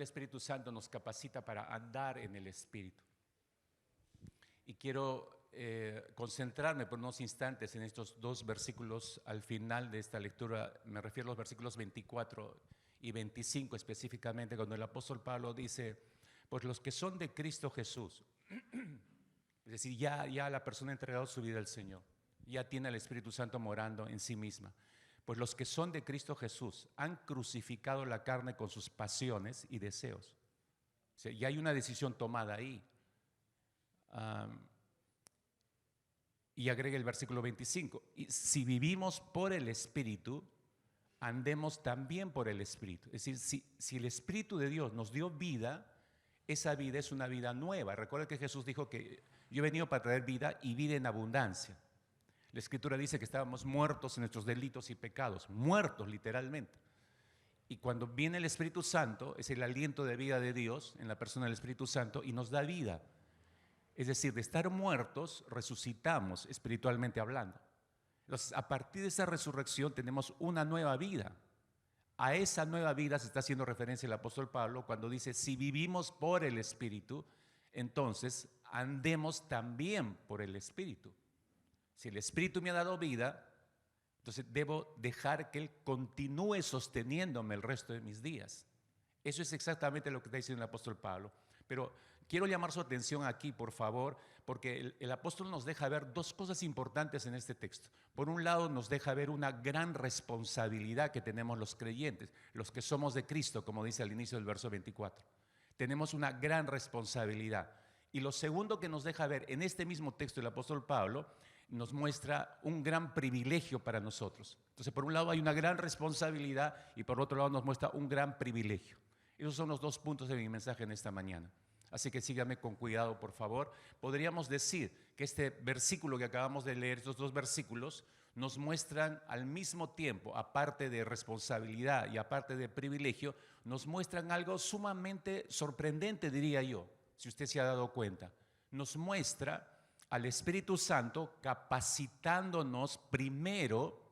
Espíritu Santo nos capacita para andar en el Espíritu. Y quiero concentrarme por unos instantes en estos dos versículos al final de esta lectura. Me refiero a los versículos 24 y 25 específicamente, cuando el apóstol Pablo dice, pues los que son de Cristo Jesús, es decir, ya la persona ha entregado su vida al Señor, ya tiene al Espíritu Santo morando en sí misma. Pues los que son de Cristo Jesús han crucificado la carne con sus pasiones y deseos. O sea, ya hay una decisión tomada ahí. Y agrega el versículo 25, y si vivimos por el Espíritu, andemos también por el Espíritu. Es decir, si el Espíritu de Dios nos dio vida, esa vida es una vida nueva. Recuerda que Jesús dijo que yo he venido para traer vida y vida en abundancia. La Escritura dice que estábamos muertos en nuestros delitos y pecados, muertos literalmente. Y cuando viene el Espíritu Santo, es el aliento de vida de Dios en la persona del Espíritu Santo y nos da vida. Es decir, de estar muertos, resucitamos espiritualmente hablando. Entonces, a partir de esa resurrección tenemos una nueva vida. A esa nueva vida se está haciendo referencia el apóstol Pablo cuando dice, si vivimos por el Espíritu, entonces andemos también por el Espíritu. Si el Espíritu me ha dado vida, entonces debo dejar que Él continúe sosteniéndome el resto de mis días. Eso es exactamente lo que está diciendo el apóstol Pablo. Pero quiero llamar su atención aquí, por favor, porque el apóstol nos deja ver dos cosas importantes en este texto. Por un lado, nos deja ver una gran responsabilidad que tenemos los creyentes, los que somos de Cristo, como dice al inicio del verso 24. Tenemos una gran responsabilidad. Y lo segundo que nos deja ver en este mismo texto el apóstol Pablo, nos muestra un gran privilegio para nosotros. Entonces, por un lado hay una gran responsabilidad y por otro lado nos muestra un gran privilegio. Esos son los dos puntos de mi mensaje en esta mañana. Así que sígame con cuidado, por favor. Podríamos decir que este versículo que acabamos de leer, estos dos versículos, nos muestran al mismo tiempo, aparte de responsabilidad y aparte de privilegio, nos muestran algo sumamente sorprendente, diría yo, si usted se ha dado cuenta. Nos muestra al Espíritu Santo capacitándonos primero.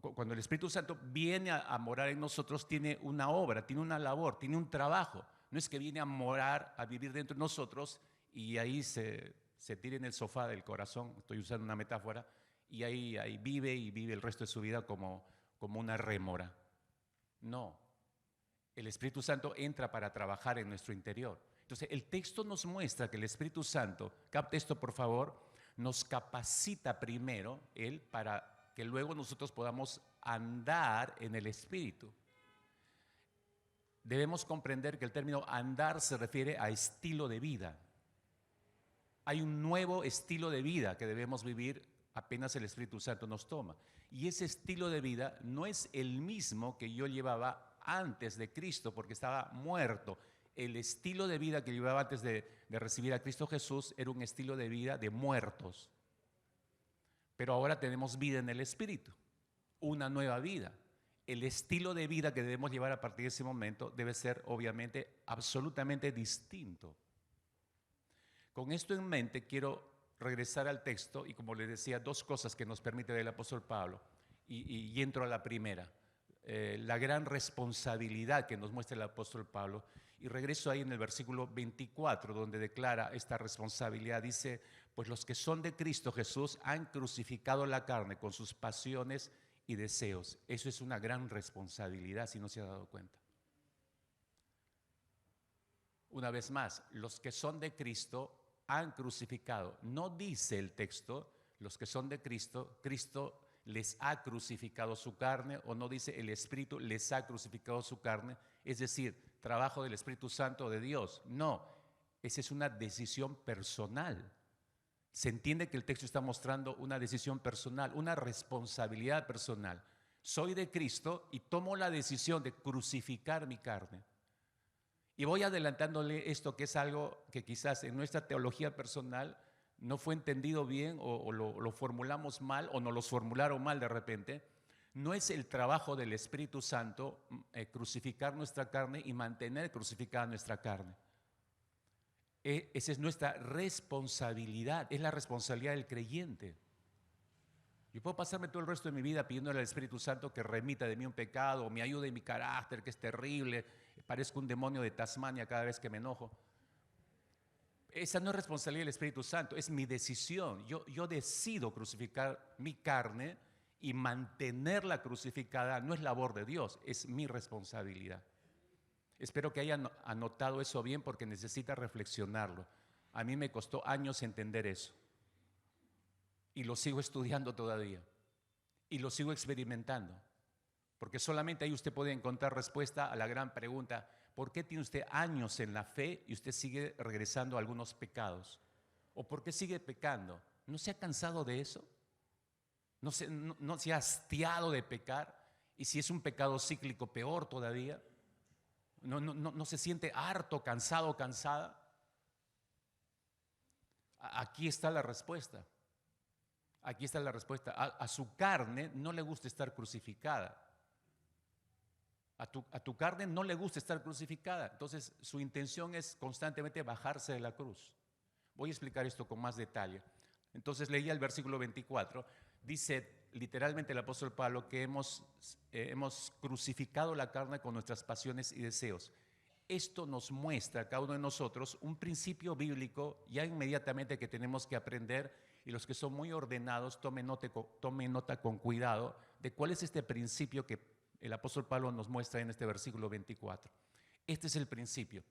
Cuando el Espíritu Santo viene a morar en nosotros, tiene una obra, tiene una labor, tiene un trabajo. No es que viene a morar, a vivir dentro de nosotros y ahí se tire en el sofá del corazón, estoy usando una metáfora, y ahí vive y vive el resto de su vida como una rémora. No, el Espíritu Santo entra para trabajar en nuestro interior. Entonces, el texto nos muestra que el Espíritu Santo, capte esto por favor, nos capacita primero Él para que luego nosotros podamos andar en el Espíritu. Debemos comprender que el término andar se refiere a estilo de vida. Hay un nuevo estilo de vida que debemos vivir apenas el Espíritu Santo nos toma. Y ese estilo de vida no es el mismo que yo llevaba antes de Cristo, porque estaba muerto. El estilo de vida que llevaba antes de recibir a Cristo Jesús era un estilo de vida de muertos. Pero ahora tenemos vida en el Espíritu, una nueva vida. El estilo de vida que debemos llevar a partir de ese momento debe ser obviamente absolutamente distinto. Con esto en mente quiero regresar al texto y, como les decía, dos cosas que nos permite el apóstol Pablo y entro a la primera. La gran responsabilidad que nos muestra el apóstol Pablo, y regreso ahí en el versículo 24 donde declara esta responsabilidad. Dice, pues los que son de Cristo Jesús han crucificado la carne con sus pasiones y deseos. Eso es una gran responsabilidad si no se ha dado cuenta. Una vez más, los que son de Cristo han crucificado. No dice el texto, los que son de Cristo, Cristo les ha crucificado su carne, o no dice el Espíritu les ha crucificado su carne, es decir, trabajo del Espíritu Santo de Dios. No, esa es una decisión personal. Se entiende que el texto está mostrando una decisión personal, una responsabilidad personal. Soy de Cristo y tomo la decisión de crucificar mi carne. Y voy adelantándole esto, que es algo que quizás en nuestra teología personal no fue entendido bien o lo formulamos mal o nos lo formularon mal de repente. No es el trabajo del Espíritu Santo crucificar nuestra carne y mantener crucificada nuestra carne. Esa es nuestra responsabilidad, es la responsabilidad del creyente. Yo puedo pasarme todo el resto de mi vida pidiéndole al Espíritu Santo que remita de mí un pecado o me ayude en mi carácter, que es terrible, Parezco un demonio de Tasmania cada vez que me enojo. Esa no es responsabilidad del Espíritu Santo, es mi decisión. Yo decido crucificar mi carne y mantenerla crucificada. No es labor de Dios, es mi responsabilidad. Espero que hayan anotado eso bien porque necesita reflexionarlo. A mí me costó años entender eso. Y lo sigo estudiando todavía. Y lo sigo experimentando. Porque solamente ahí usted puede encontrar respuesta a la gran pregunta: ¿por qué tiene usted años en la fe y usted sigue regresando a algunos pecados? ¿O por qué sigue pecando? ¿No se ha cansado de eso? ¿No se ha hastiado de pecar? Y si es un pecado cíclico, peor todavía. ¿No se siente harto, cansado, cansada? Aquí está la respuesta. Aquí está la respuesta. A su carne no le gusta estar crucificada. A tu carne no le gusta estar crucificada. Entonces su intención es constantemente bajarse de la cruz. Voy a explicar esto con más detalle. Entonces leía el versículo 24. Dice literalmente el apóstol Pablo que hemos crucificado la carne con nuestras pasiones y deseos. Esto nos muestra a cada uno de nosotros un principio bíblico ya inmediatamente que tenemos que aprender, y los que son muy ordenados tomen nota con cuidado de cuál es este principio que el apóstol Pablo nos muestra en este versículo 24. Este es el principio,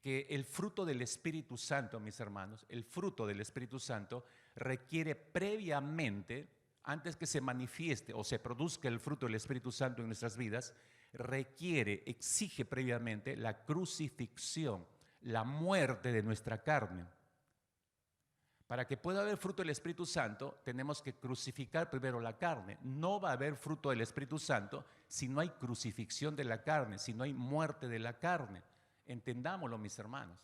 que el fruto del Espíritu Santo, mis hermanos, el fruto del Espíritu Santo requiere previamente, antes que se manifieste o se produzca el fruto del Espíritu Santo en nuestras vidas, exige previamente la crucifixión, la muerte de nuestra carne. Para que pueda haber fruto del Espíritu Santo, tenemos que crucificar primero la carne. No va a haber fruto del Espíritu Santo si no hay crucifixión de la carne, si no hay muerte de la carne. Entendámoslo, mis hermanos.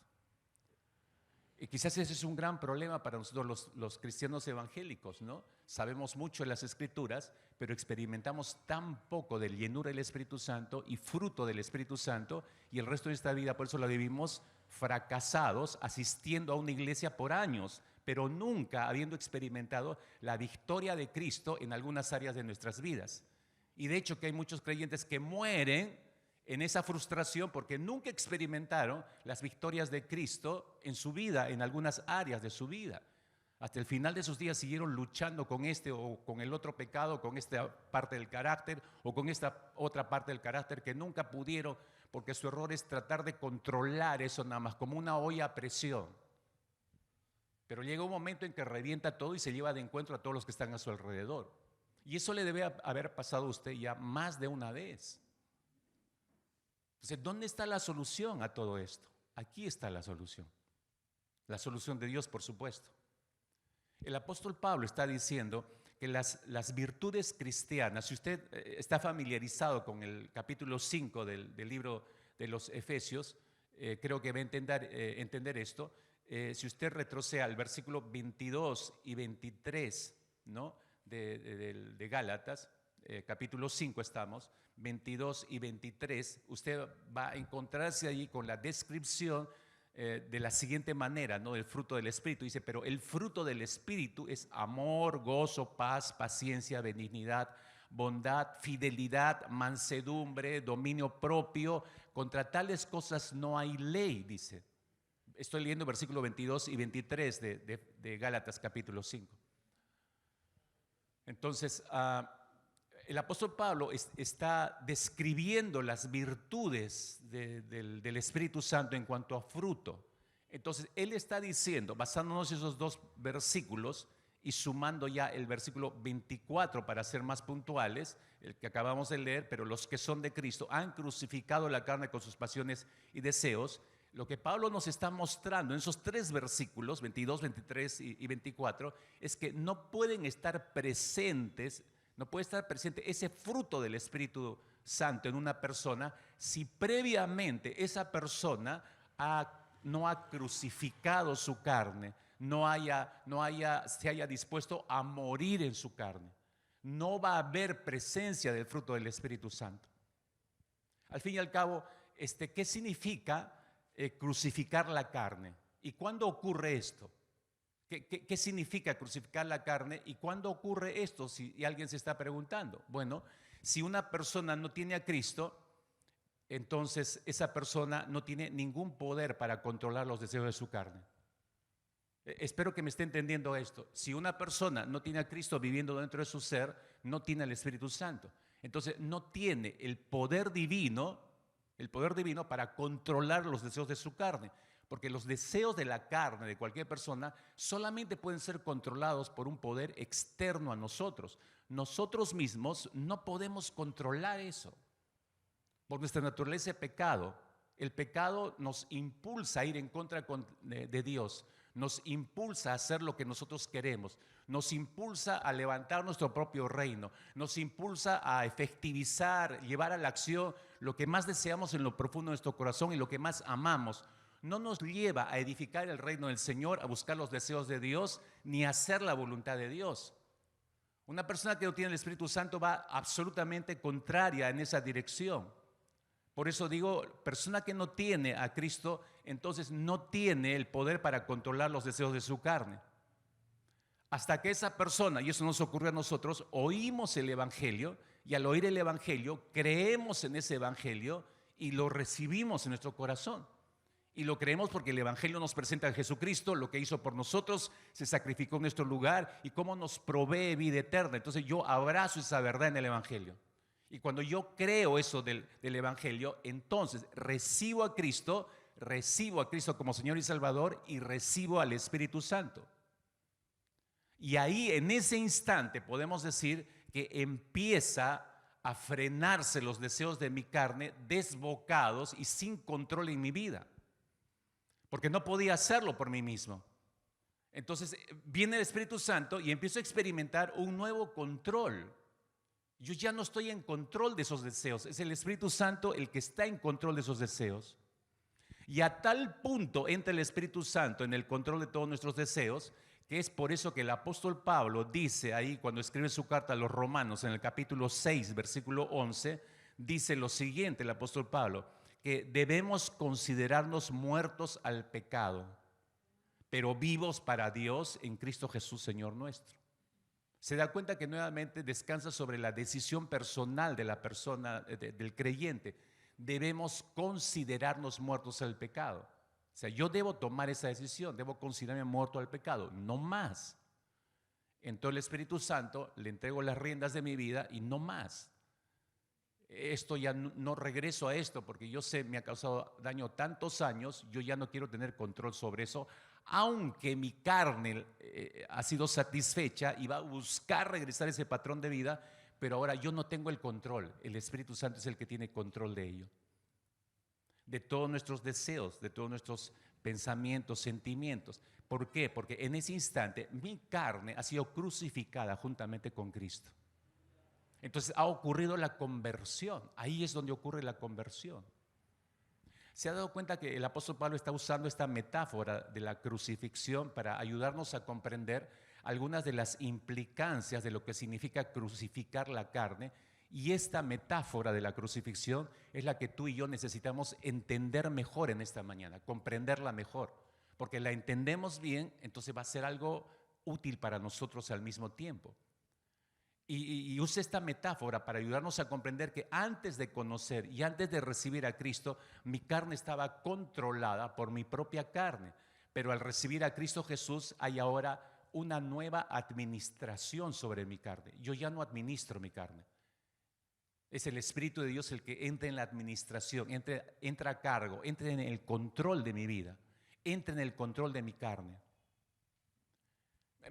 Y quizás ese es un gran problema para nosotros los cristianos evangélicos, ¿no? Sabemos mucho de las Escrituras, pero experimentamos tan poco de llenura del Espíritu Santo y fruto del Espíritu Santo, y el resto de esta vida por eso la vivimos fracasados, asistiendo a una iglesia por años, pero nunca habiendo experimentado la victoria de Cristo en algunas áreas de nuestras vidas. Y de hecho que hay muchos creyentes que mueren en esa frustración porque nunca experimentaron las victorias de Cristo en su vida, en algunas áreas de su vida. Hasta el final de sus días siguieron luchando con este o con el otro pecado, con esta parte del carácter o con esta otra parte del carácter que nunca pudieron, porque su error es tratar de controlar eso nada más, como una olla a presión. Pero llega un momento en que revienta todo y se lleva de encuentro a todos los que están a su alrededor. Y eso le debe haber pasado a usted ya más de una vez. Entonces, ¿dónde está la solución a todo esto? Aquí está la solución. La solución de Dios, por supuesto. El apóstol Pablo está diciendo que las virtudes cristianas, si usted está familiarizado con el capítulo 5 del libro de los Efesios, creo que va a entender esto. Si usted retrocede al versículo 22 y 23, ¿no? de Gálatas, capítulo 5 estamos, 22 y 23, usted va a encontrarse allí con la descripción de la siguiente manera, ¿no? Del fruto del Espíritu. Dice, pero el fruto del Espíritu es amor, gozo, paz, paciencia, benignidad, bondad, fidelidad, mansedumbre, dominio propio. Contra tales cosas no hay ley, dice. Estoy leyendo versículos 22 y 23 de Gálatas capítulo 5. Entonces, el apóstol Pablo está describiendo las virtudes del Espíritu Santo en cuanto a fruto. Entonces, él está diciendo, basándonos en esos dos versículos y sumando ya el versículo 24 para ser más puntuales, el que acabamos de leer, pero los que son de Cristo han crucificado la carne con sus pasiones y deseos. Lo que Pablo nos está mostrando en esos tres versículos, 22, 23 y 24, es que no pueden estar presentes. No puede estar presente ese fruto del Espíritu Santo en una persona si previamente esa persona no ha crucificado su carne, se haya dispuesto a morir en su carne. No va a haber presencia del fruto del Espíritu Santo. Al fin y al cabo, ¿qué significa crucificar la carne? ¿Y cuándo ocurre esto? ¿Qué significa crucificar la carne y cuándo ocurre esto? Si alguien se está preguntando. Bueno, si una persona no tiene a Cristo, entonces esa persona no tiene ningún poder para controlar los deseos de su carne. Espero que me esté entendiendo esto. Si una persona no tiene a Cristo viviendo dentro de su ser, no tiene al Espíritu Santo. Entonces no tiene el poder divino para controlar los deseos de su carne. Porque los deseos de la carne de cualquier persona solamente pueden ser controlados por un poder externo a nosotros. Nosotros mismos no podemos controlar eso. Por nuestra naturaleza de pecado, el pecado nos impulsa a ir en contra de Dios. Nos impulsa a hacer lo que nosotros queremos, nos impulsa a levantar nuestro propio reino, nos impulsa a efectivizar, llevar a la acción lo que más deseamos en lo profundo de nuestro corazón y lo que más amamos. No nos lleva a edificar el reino del Señor, a buscar los deseos de Dios, ni a hacer la voluntad de Dios. Una persona que no tiene el Espíritu Santo va absolutamente contraria en esa dirección. Por eso digo, persona que no tiene a Cristo, entonces no tiene el poder para controlar los deseos de su carne. Hasta que esa persona, y eso nos ocurre a nosotros, oímos el Evangelio y al oír el Evangelio creemos en ese Evangelio y lo recibimos en nuestro corazón. Y lo creemos porque el Evangelio nos presenta a Jesucristo, lo que hizo por nosotros, se sacrificó en nuestro lugar y cómo nos provee vida eterna. Entonces yo abrazo esa verdad en el Evangelio. Y cuando yo creo eso del Evangelio, entonces recibo a Cristo como Señor y Salvador y recibo al Espíritu Santo. Y ahí en ese instante podemos decir que empieza a frenarse los deseos de mi carne desbocados y sin control en mi vida. Porque no podía hacerlo por mí mismo. Entonces viene el Espíritu Santo y empiezo a experimentar un nuevo control. Yo ya no estoy en control de esos deseos, es el Espíritu Santo el que está en control de esos deseos. Y a tal punto entra el Espíritu Santo en el control de todos nuestros deseos, que es por eso que el apóstol Pablo dice ahí cuando escribe su carta a los Romanos en el capítulo 6, versículo 11, dice lo siguiente el apóstol Pablo, que debemos considerarnos muertos al pecado, pero vivos para Dios en Cristo Jesús, Señor nuestro. Se da cuenta que nuevamente descansa sobre la decisión personal de la persona, del creyente. Debemos considerarnos muertos al pecado. O sea, yo debo tomar esa decisión, debo considerarme muerto al pecado, no más. Entonces el Espíritu Santo le entrego las riendas de mi vida y no más. Esto ya no regreso a esto porque yo sé, me ha causado daño tantos años, yo ya no quiero tener control sobre eso. Aunque mi carne ha sido satisfecha y va a buscar regresar a ese patrón de vida, pero ahora yo no tengo el control. El Espíritu Santo es el que tiene control de ello. De todos nuestros deseos, de todos nuestros pensamientos, sentimientos. ¿Por qué? Porque en ese instante mi carne ha sido crucificada juntamente con Cristo. Entonces ha ocurrido la conversión. Ahí es donde ocurre la conversión. ¿Se ha dado cuenta que el apóstol Pablo está usando esta metáfora de la crucifixión para ayudarnos a comprender algunas de las implicancias de lo que significa crucificar la carne? Y esta metáfora de la crucifixión es la que tú y yo necesitamos entender mejor en esta mañana, comprenderla mejor. Porque la entendemos bien, entonces va a ser algo útil para nosotros al mismo tiempo. Y usa esta metáfora para ayudarnos a comprender que antes de conocer y antes de recibir a Cristo, mi carne estaba controlada por mi propia carne. Pero al recibir a Cristo Jesús hay ahora una nueva administración sobre mi carne. Yo ya no administro mi carne. Es el Espíritu de Dios el que entra en la administración, entra a cargo, entra en el control de mi vida, entra en el control de mi carne.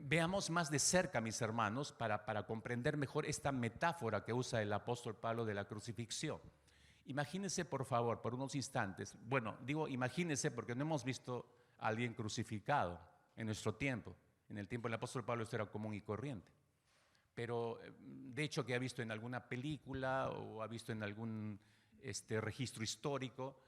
Veamos más de cerca, mis hermanos, para comprender mejor esta metáfora que usa el apóstol Pablo de la crucifixión. Imagínense, por favor, por unos instantes. Bueno, digo imagínense porque no hemos visto a alguien crucificado en nuestro tiempo. En el tiempo del apóstol Pablo esto era común y corriente. Pero de hecho que ha visto en alguna película o ha visto en algún registro histórico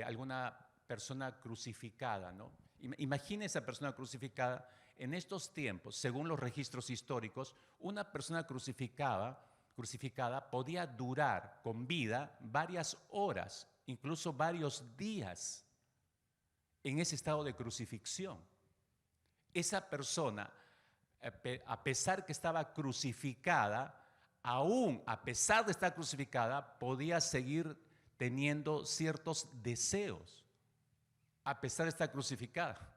alguna persona crucificada, ¿no? Imagine esa persona crucificada. En estos tiempos, según los registros históricos, una persona crucificada podía durar con vida varias horas, incluso varios días, en ese estado de crucifixión. Esa persona, a pesar que estaba crucificada, aún a pesar de estar crucificada, podía seguir teniendo ciertos deseos, a pesar de estar crucificada.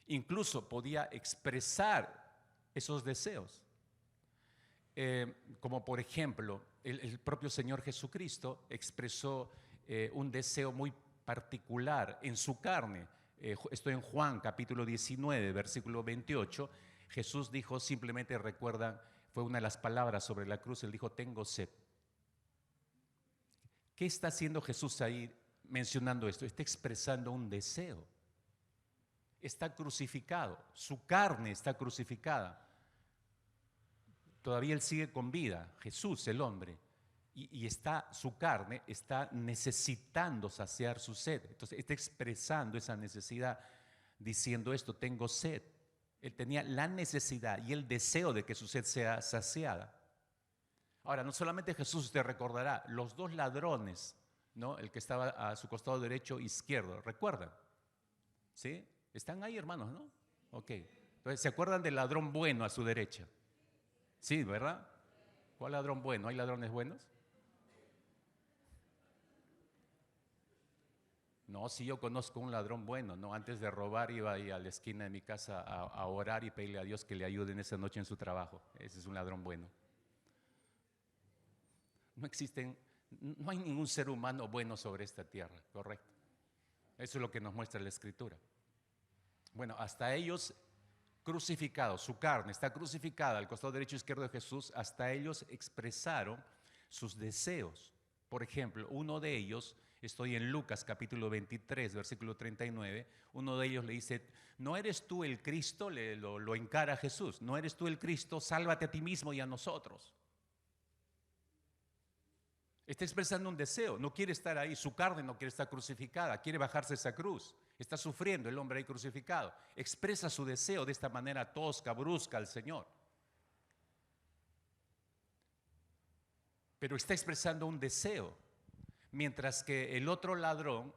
Incluso podía expresar esos deseos. Como por ejemplo, el propio Señor Jesucristo expresó un deseo muy particular en su carne. Estoy en Juan capítulo 19, versículo 28. Jesús dijo, simplemente recuerdan, fue una de las palabras sobre la cruz, él dijo, tengo sed. ¿Qué está haciendo Jesús ahí mencionando esto? Está expresando un deseo. Está crucificado, su carne está crucificada. Todavía él sigue con vida, Jesús el hombre, y está, su carne está necesitando saciar su sed. Entonces está expresando esa necesidad diciendo esto, tengo sed. Él tenía la necesidad y el deseo de que su sed sea saciada. Ahora, no solamente Jesús, usted recordará, los dos ladrones, ¿no? El que estaba a su costado derecho e izquierdo, ¿recuerdan? ¿Sí? ¿Están ahí, hermanos, no? Ok. Entonces, ¿se acuerdan del ladrón bueno a su derecha? Sí, ¿verdad? ¿Cuál ladrón bueno? ¿Hay ladrones buenos? No, sí, yo conozco un ladrón bueno, ¿no? Antes de robar iba ahí a la esquina de mi casa a orar y pedirle a Dios que le ayude en esa noche en su trabajo. Ese es un ladrón bueno. No hay ningún ser humano bueno sobre esta tierra, ¿correcto? Eso es lo que nos muestra la Escritura. Bueno, hasta ellos crucificados, su carne está crucificada al costado derecho e izquierdo de Jesús, hasta ellos expresaron sus deseos. Por ejemplo, uno de ellos, estoy en Lucas capítulo 23, versículo 39, uno de ellos le dice, ¿no eres tú el Cristo? Lo encara a Jesús, ¿no eres tú el Cristo? Sálvate a ti mismo y a nosotros. Está expresando un deseo, no quiere estar ahí, su carne no quiere estar crucificada, quiere bajarse esa cruz. Está sufriendo el hombre ahí crucificado. Expresa su deseo de esta manera tosca, brusca al Señor. Pero está expresando un deseo, mientras que el otro ladrón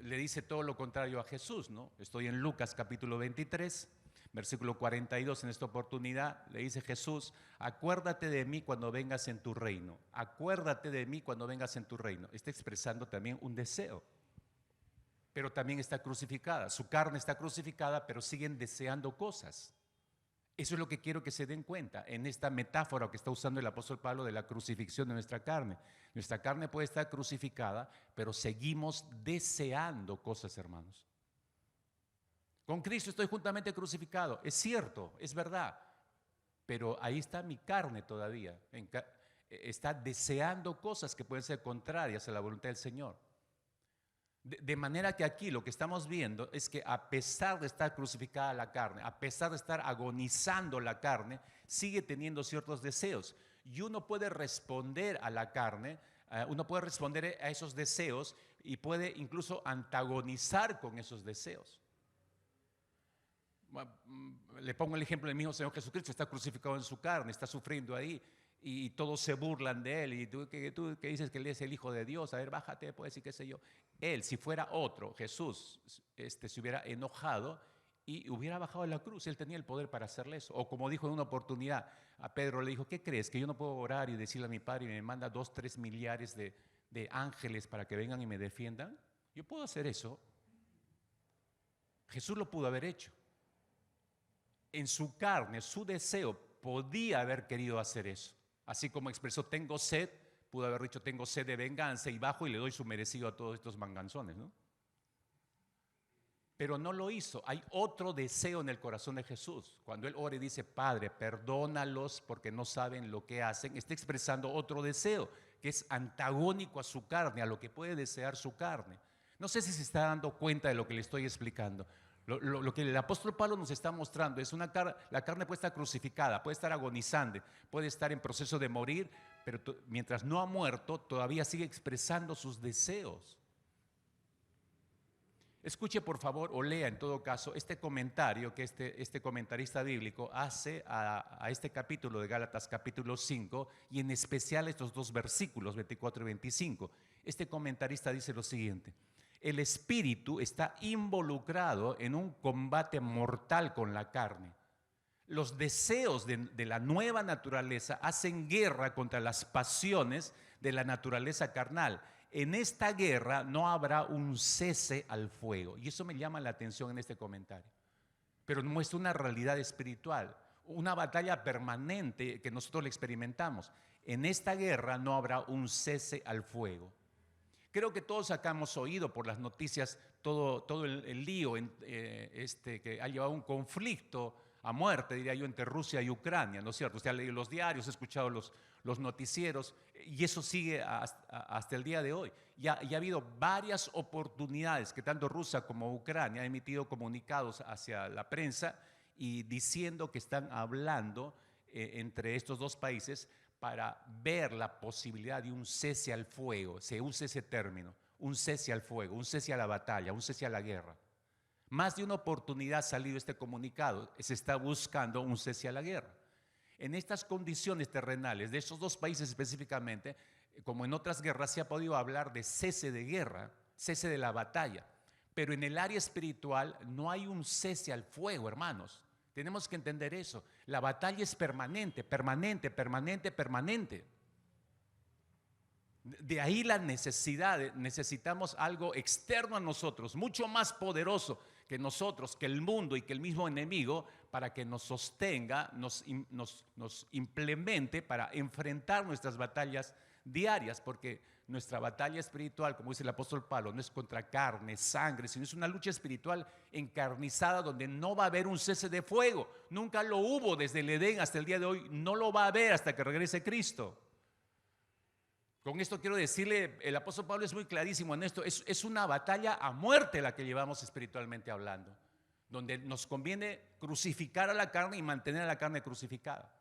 le dice todo lo contrario a Jesús, ¿no? Estoy en Lucas capítulo 23, versículo 42, en esta oportunidad le dice Jesús, acuérdate de mí cuando vengas en tu reino, acuérdate de mí cuando vengas en tu reino. Está expresando también un deseo, pero también está crucificada, su carne está crucificada, pero siguen deseando cosas. Eso es lo que quiero que se den cuenta en esta metáfora que está usando el apóstol Pablo de la crucifixión de nuestra carne. Nuestra carne puede estar crucificada, pero seguimos deseando cosas, hermanos. Con Cristo estoy juntamente crucificado, es cierto, es verdad, pero ahí está mi carne todavía, está deseando cosas que pueden ser contrarias a la voluntad del Señor. De manera que aquí lo que estamos viendo es que a pesar de estar crucificada la carne, a pesar de estar agonizando la carne, sigue teniendo ciertos deseos. Y uno puede responder a la carne, uno puede responder a esos deseos y puede incluso antagonizar con esos deseos. Le pongo el ejemplo del mismo Señor Jesucristo, está crucificado en su carne, está sufriendo ahí y todos se burlan de él y tú que dices que él es el Hijo de Dios, a ver, bájate, pues, y qué sé yo. Él, si fuera otro, Jesús, se hubiera enojado y hubiera bajado de la cruz. Él tenía el poder para hacerle eso. O como dijo en una oportunidad, a Pedro le dijo, ¿qué crees? ¿Que yo no puedo orar y decirle a mi Padre y me manda 2, 3 millares de ángeles para que vengan y me defiendan? Yo puedo hacer eso. Jesús lo pudo haber hecho. En su carne, su deseo, podía haber querido hacer eso. Así como expresó, tengo sed, pudo haber dicho, tengo sed de venganza y bajo y le doy su merecido a todos estos manganzones, ¿no? Pero no lo hizo. Hay otro deseo en el corazón de Jesús. Cuando él ora y dice, Padre, perdónalos porque no saben lo que hacen, está expresando otro deseo que es antagónico a su carne, a lo que puede desear su carne. No sé si se está dando cuenta de lo que le estoy explicando. Lo que el apóstol Pablo nos está mostrando es la carne puede estar crucificada, puede estar agonizante, puede estar en proceso de morir, pero mientras no ha muerto, todavía sigue expresando sus deseos. Escuche por favor o lea en todo caso este comentario que este comentarista bíblico hace a este capítulo de Gálatas capítulo 5 y en especial estos 2 versículos 24 y 25. Este comentarista dice lo siguiente: el espíritu está involucrado en un combate mortal con la carne. Los deseos de la nueva naturaleza hacen guerra contra las pasiones de la naturaleza carnal en esta guerra no habrá un cese al fuego. Y eso me llama la atención en este comentario. Pero muestra una realidad espiritual, una batalla permanente que nosotros le experimentamos. En esta guerra no habrá un cese al fuego. Creo que todos acá hemos oído por las noticias todo el lío que ha llevado a un conflicto a muerte, diría yo, entre Rusia y Ucrania, ¿no es cierto? Usted ha leído los diarios, ha escuchado los noticieros, y eso sigue hasta el día de hoy. Y ha habido varias oportunidades que tanto Rusia como Ucrania han emitido comunicados hacia la prensa y diciendo que están hablando entre estos dos países para ver la posibilidad de un cese al fuego. Se usa ese término, un cese al fuego, un cese a la batalla, un cese a la guerra. Más de una oportunidad ha salido este comunicado, se está buscando un cese a la guerra. En estas condiciones terrenales, de esos dos países específicamente, como en otras guerras, se ha podido hablar de cese de guerra, cese de la batalla. Pero en el área espiritual no hay un cese al fuego, hermanos. Tenemos que entender eso. La batalla es permanente, permanente, permanente, permanente. De ahí la necesidad, necesitamos algo externo a nosotros, mucho más poderoso que nosotros, que el mundo y que el mismo enemigo, para que nos sostenga, nos implemente para enfrentar nuestras batallas diarias, porque nuestra batalla espiritual, como dice el apóstol Pablo, no es contra carne, sangre, sino es una lucha espiritual encarnizada donde no va a haber un cese de fuego. Nunca lo hubo desde el Edén hasta el día de hoy, no lo va a haber hasta que regrese Cristo. Con esto quiero decirle, el apóstol Pablo es muy clarísimo en esto, es una batalla a muerte la que llevamos espiritualmente hablando, donde nos conviene crucificar a la carne y mantener a la carne crucificada.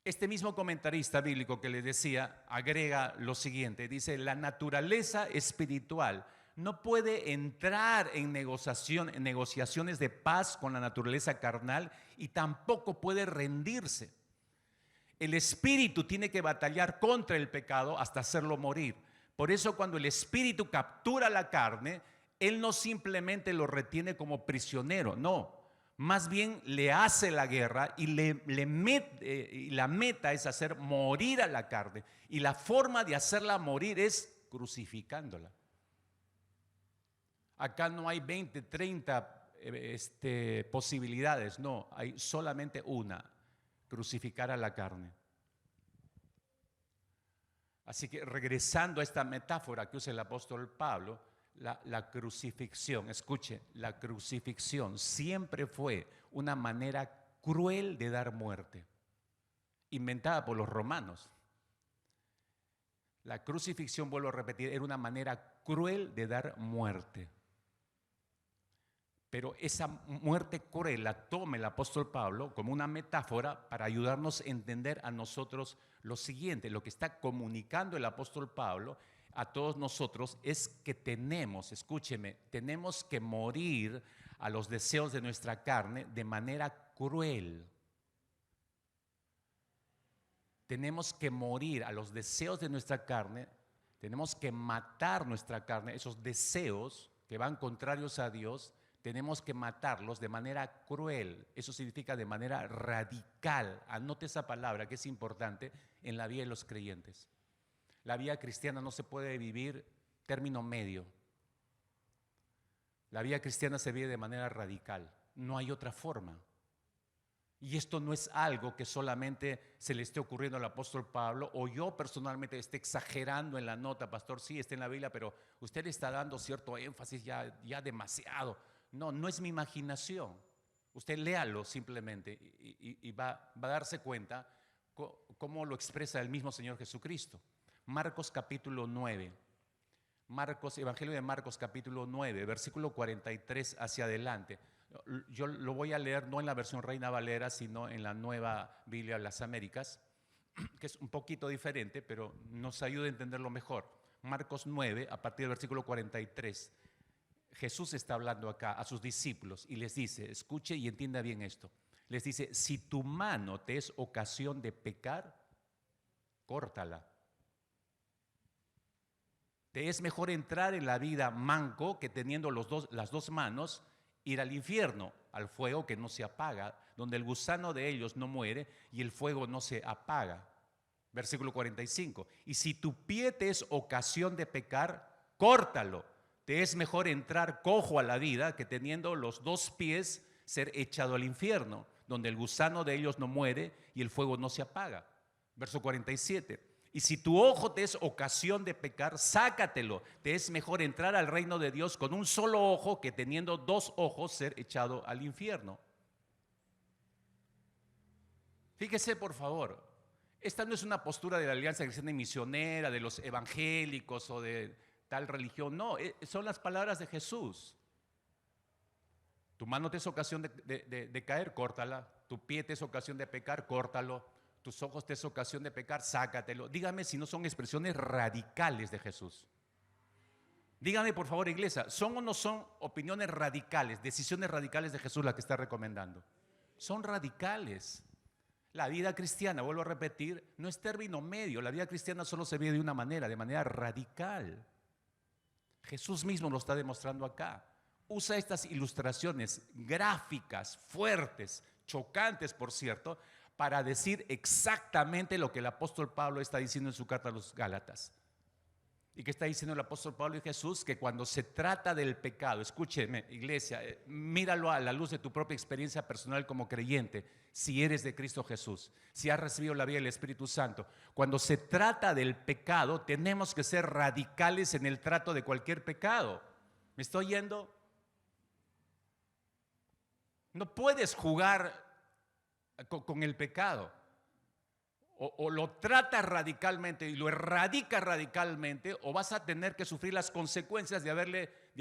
Este mismo comentarista bíblico que les decía agrega lo siguiente, dice: la naturaleza espiritual no puede entrar en negociaciones de paz con la naturaleza carnal y tampoco puede rendirse. El espíritu tiene que batallar contra el pecado hasta hacerlo morir. Por eso cuando el espíritu captura la carne, él no simplemente lo retiene como prisionero, no. Más bien le hace la guerra y la meta es hacer morir a la carne. Y la forma de hacerla morir es crucificándola. Acá no hay 20, 30 posibilidades, no, hay solamente una: crucificar a la carne. Así que regresando a esta metáfora que usa el apóstol Pablo, la crucifixión, escuche, la crucifixión siempre fue una manera cruel de dar muerte, inventada por los romanos. La crucifixión, vuelvo a repetir, era una manera cruel de dar muerte. Pero esa muerte cruel la toma el apóstol Pablo como una metáfora para ayudarnos a entender a nosotros lo siguiente. Lo que está comunicando el apóstol Pablo a todos nosotros es que tenemos, escúcheme, tenemos que morir a los deseos de nuestra carne de manera cruel. Tenemos que morir a los deseos de nuestra carne, tenemos que matar nuestra carne, esos deseos que van contrarios a Dios. Tenemos que matarlos de manera cruel. Eso significa de manera radical. Anote esa palabra que es importante en la vida de los creyentes. La vida cristiana no se puede vivir término medio. La vida cristiana se vive de manera radical. No hay otra forma. Y esto no es algo que solamente se le esté ocurriendo al apóstol Pablo o yo personalmente esté exagerando en la nota. Pastor, sí, está en la Biblia, pero usted le está dando cierto énfasis ya demasiado. No, no es mi imaginación. Usted léalo simplemente y va a darse cuenta cómo lo expresa el mismo Señor Jesucristo. Marcos capítulo 9. Evangelio de Marcos capítulo 9, versículo 43 hacia adelante. Yo lo voy a leer no en la versión Reina Valera, sino en la Nueva Biblia de las Américas, que es un poquito diferente, pero nos ayuda a entenderlo mejor. Marcos 9, a partir del versículo 43. Jesús está hablando acá a sus discípulos y les dice, escuche y entienda bien esto. Les dice: si tu mano te es ocasión de pecar, córtala. Te es mejor entrar en la vida manco que teniendo las dos manos ir al infierno, al fuego que no se apaga, donde el gusano de ellos no muere y el fuego no se apaga. Versículo 45. Y si tu pie te es ocasión de pecar, córtalo. Te es mejor entrar cojo a la vida que teniendo los dos pies ser echado al infierno, donde el gusano de ellos no muere y el fuego no se apaga. Verso 47. Y si tu ojo te es ocasión de pecar, sácatelo. Te es mejor entrar al reino de Dios con un solo ojo que teniendo dos ojos ser echado al infierno. Fíjese, por favor. Esta no es una postura de la Alianza Cristiana y Misionera, de los evangélicos o de tal religión. No, son las palabras de Jesús. Tu mano te es ocasión de caer, córtala. Tu pie te es ocasión de pecar, córtalo. Tus ojos te es ocasión de pecar, sácatelo. Dígame si no son expresiones radicales de Jesús. Dígame, por favor, iglesia, ¿son o no son opiniones radicales, decisiones radicales de Jesús las que está recomendando? Son radicales. La vida cristiana, vuelvo a repetir, no es término medio. La vida cristiana solo se vive de una manera, de manera radical. Jesús mismo lo está demostrando acá. Usa estas ilustraciones gráficas, fuertes, chocantes, por cierto, para decir exactamente lo que el apóstol Pablo está diciendo en su carta a los Gálatas. ¿Y qué está diciendo el apóstol Pablo y Jesús? Que cuando se trata del pecado, escúcheme, iglesia, míralo a la luz de tu propia experiencia personal como creyente, si eres de Cristo Jesús, si has recibido la vida del Espíritu Santo. Cuando se trata del pecado, tenemos que ser radicales en el trato de cualquier pecado. ¿Me estoy yendo? No puedes jugar con el pecado. O lo tratas radicalmente y lo erradicas radicalmente, o vas a tener que sufrir las consecuencias de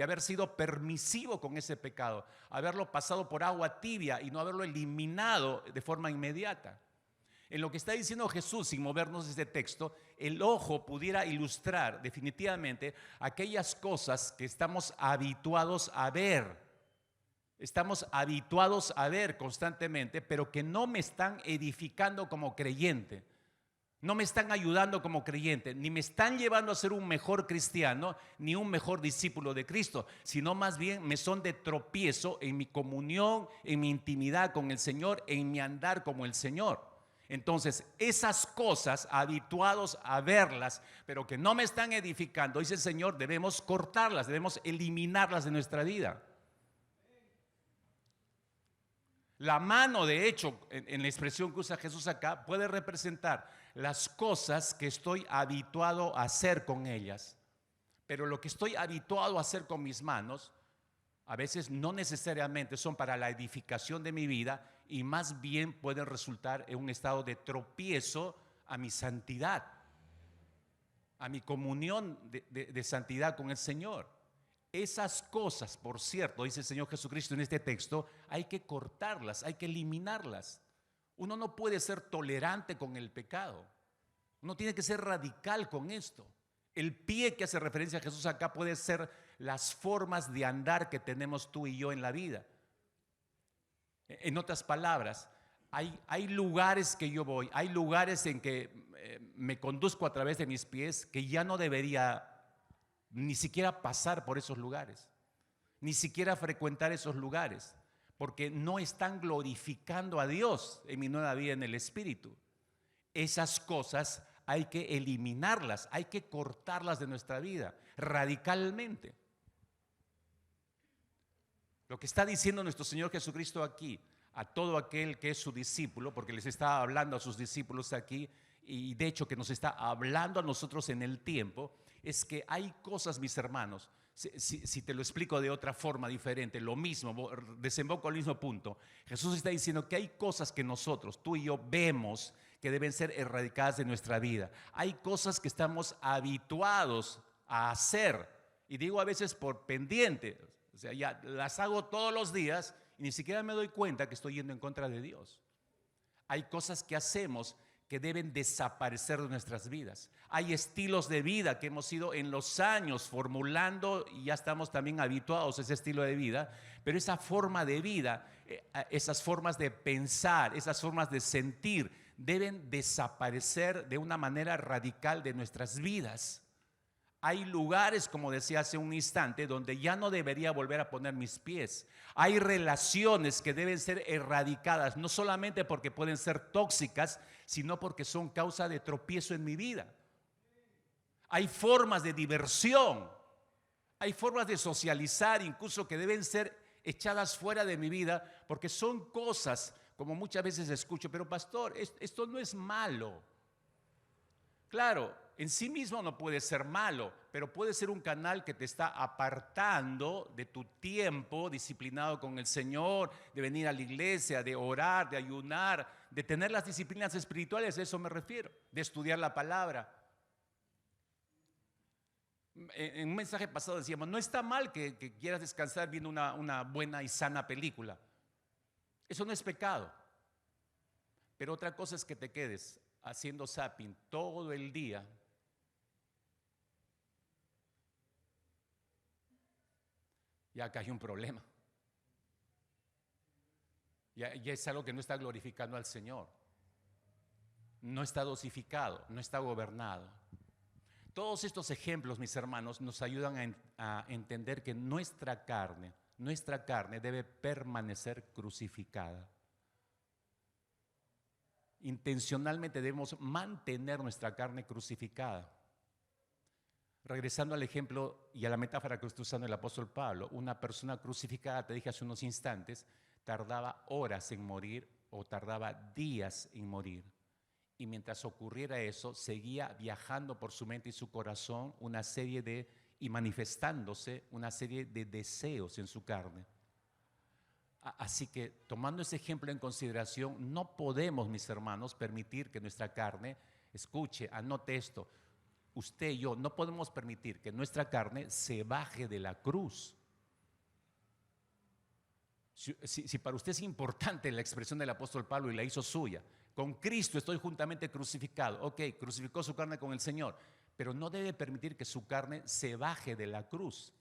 haber sido permisivo con ese pecado, haberlo pasado por agua tibia y no haberlo eliminado de forma inmediata. En lo que está diciendo Jesús, sin movernos de este texto, el ojo pudiera ilustrar definitivamente aquellas cosas que estamos habituados a ver. Estamos habituados a ver constantemente, pero que no me están edificando como creyente, no me están ayudando como creyente, ni me están llevando a ser un mejor cristiano, ni un mejor discípulo de Cristo, sino más bien me son de tropiezo en mi comunión, en mi intimidad con el Señor, en mi andar como el Señor. Entonces, esas cosas, habituados a verlas, pero que no me están edificando, dice el Señor, debemos cortarlas, debemos eliminarlas de nuestra vida. La mano, de hecho, en la expresión que usa Jesús acá, puede representar las cosas que estoy habituado a hacer con ellas. Pero lo que estoy habituado a hacer con mis manos, a veces no necesariamente son para la edificación de mi vida y más bien pueden resultar en un estado de tropiezo a mi santidad, a mi comunión de santidad con el Señor. Esas cosas, por cierto, dice el Señor Jesucristo en este texto, hay que cortarlas, hay que eliminarlas. Uno no puede ser tolerante con el pecado. Uno tiene que ser radical con esto. El pie que hace referencia a Jesús acá puede ser las formas de andar que tenemos tú y yo en la vida. En otras palabras, hay lugares que yo voy, hay lugares en que me conduzco a través de mis pies que ya no debería ni siquiera pasar por esos lugares, ni siquiera frecuentar esos lugares, porque no están glorificando a Dios en mi nueva vida en el Espíritu. Esas cosas hay que eliminarlas, hay que cortarlas de nuestra vida radicalmente. Lo que está diciendo nuestro Señor Jesucristo aquí a todo aquel que es su discípulo, porque les está hablando a sus discípulos aquí, y de hecho que nos está hablando a nosotros en el tiempo, es que hay cosas, mis hermanos, si te lo explico de otra forma diferente, lo mismo, desemboco al mismo punto. Jesús está diciendo que hay cosas que nosotros, tú y yo, vemos que deben ser erradicadas de nuestra vida. Hay cosas que estamos habituados a hacer, y digo a veces por pendiente, o sea, ya las hago todos los días y ni siquiera me doy cuenta que estoy yendo en contra de Dios. Hay cosas que hacemos que deben desaparecer de nuestras vidas. Hay estilos de vida que hemos ido en los años formulando y ya estamos también habituados a ese estilo de vida, pero esa forma de vida, esas formas de pensar, esas formas de sentir, deben desaparecer de una manera radical de nuestras vidas. Hay lugares, como decía hace un instante, donde ya no debería volver a poner mis pies. Hay relaciones que deben ser erradicadas, no solamente porque pueden ser tóxicas, sino porque son causa de tropiezo en mi vida. Hay formas de diversión, hay formas de socializar incluso que deben ser echadas fuera de mi vida, porque son cosas, como muchas veces escucho, pero pastor, esto no es malo. Claro, en sí mismo no puede ser malo, pero puede ser un canal que te está apartando de tu tiempo disciplinado con el Señor, de venir a la iglesia, de orar, de ayunar, de tener las disciplinas espirituales, a eso me refiero, de estudiar la palabra. En un mensaje pasado decíamos, no está mal que quieras descansar viendo una buena y sana película. Eso no es pecado. Pero otra cosa es que te quedes haciendo zapping todo el día. Ya acá hay un problema. Ya es algo que no está glorificando al Señor. No está dosificado, no está gobernado. Todos estos ejemplos, mis hermanos, nos ayudan a entender que nuestra carne debe permanecer crucificada. Intencionalmente debemos mantener nuestra carne crucificada. Regresando al ejemplo y a la metáfora que está usando el apóstol Pablo, una persona crucificada, te dije hace unos instantes, tardaba horas en morir o tardaba días en morir. Y mientras ocurriera eso, seguía viajando por su mente y su corazón y manifestándose una serie de deseos en su carne. Así que, tomando ese ejemplo en consideración, no podemos, mis hermanos, permitir que nuestra carne, escuche, anote esto, usted y yo no podemos permitir que nuestra carne se baje de la cruz. Si para usted es importante la expresión del apóstol Pablo y la hizo suya, con Cristo estoy juntamente crucificado. Ok, crucificó su carne con el Señor, pero no debe permitir que su carne se baje de la cruz.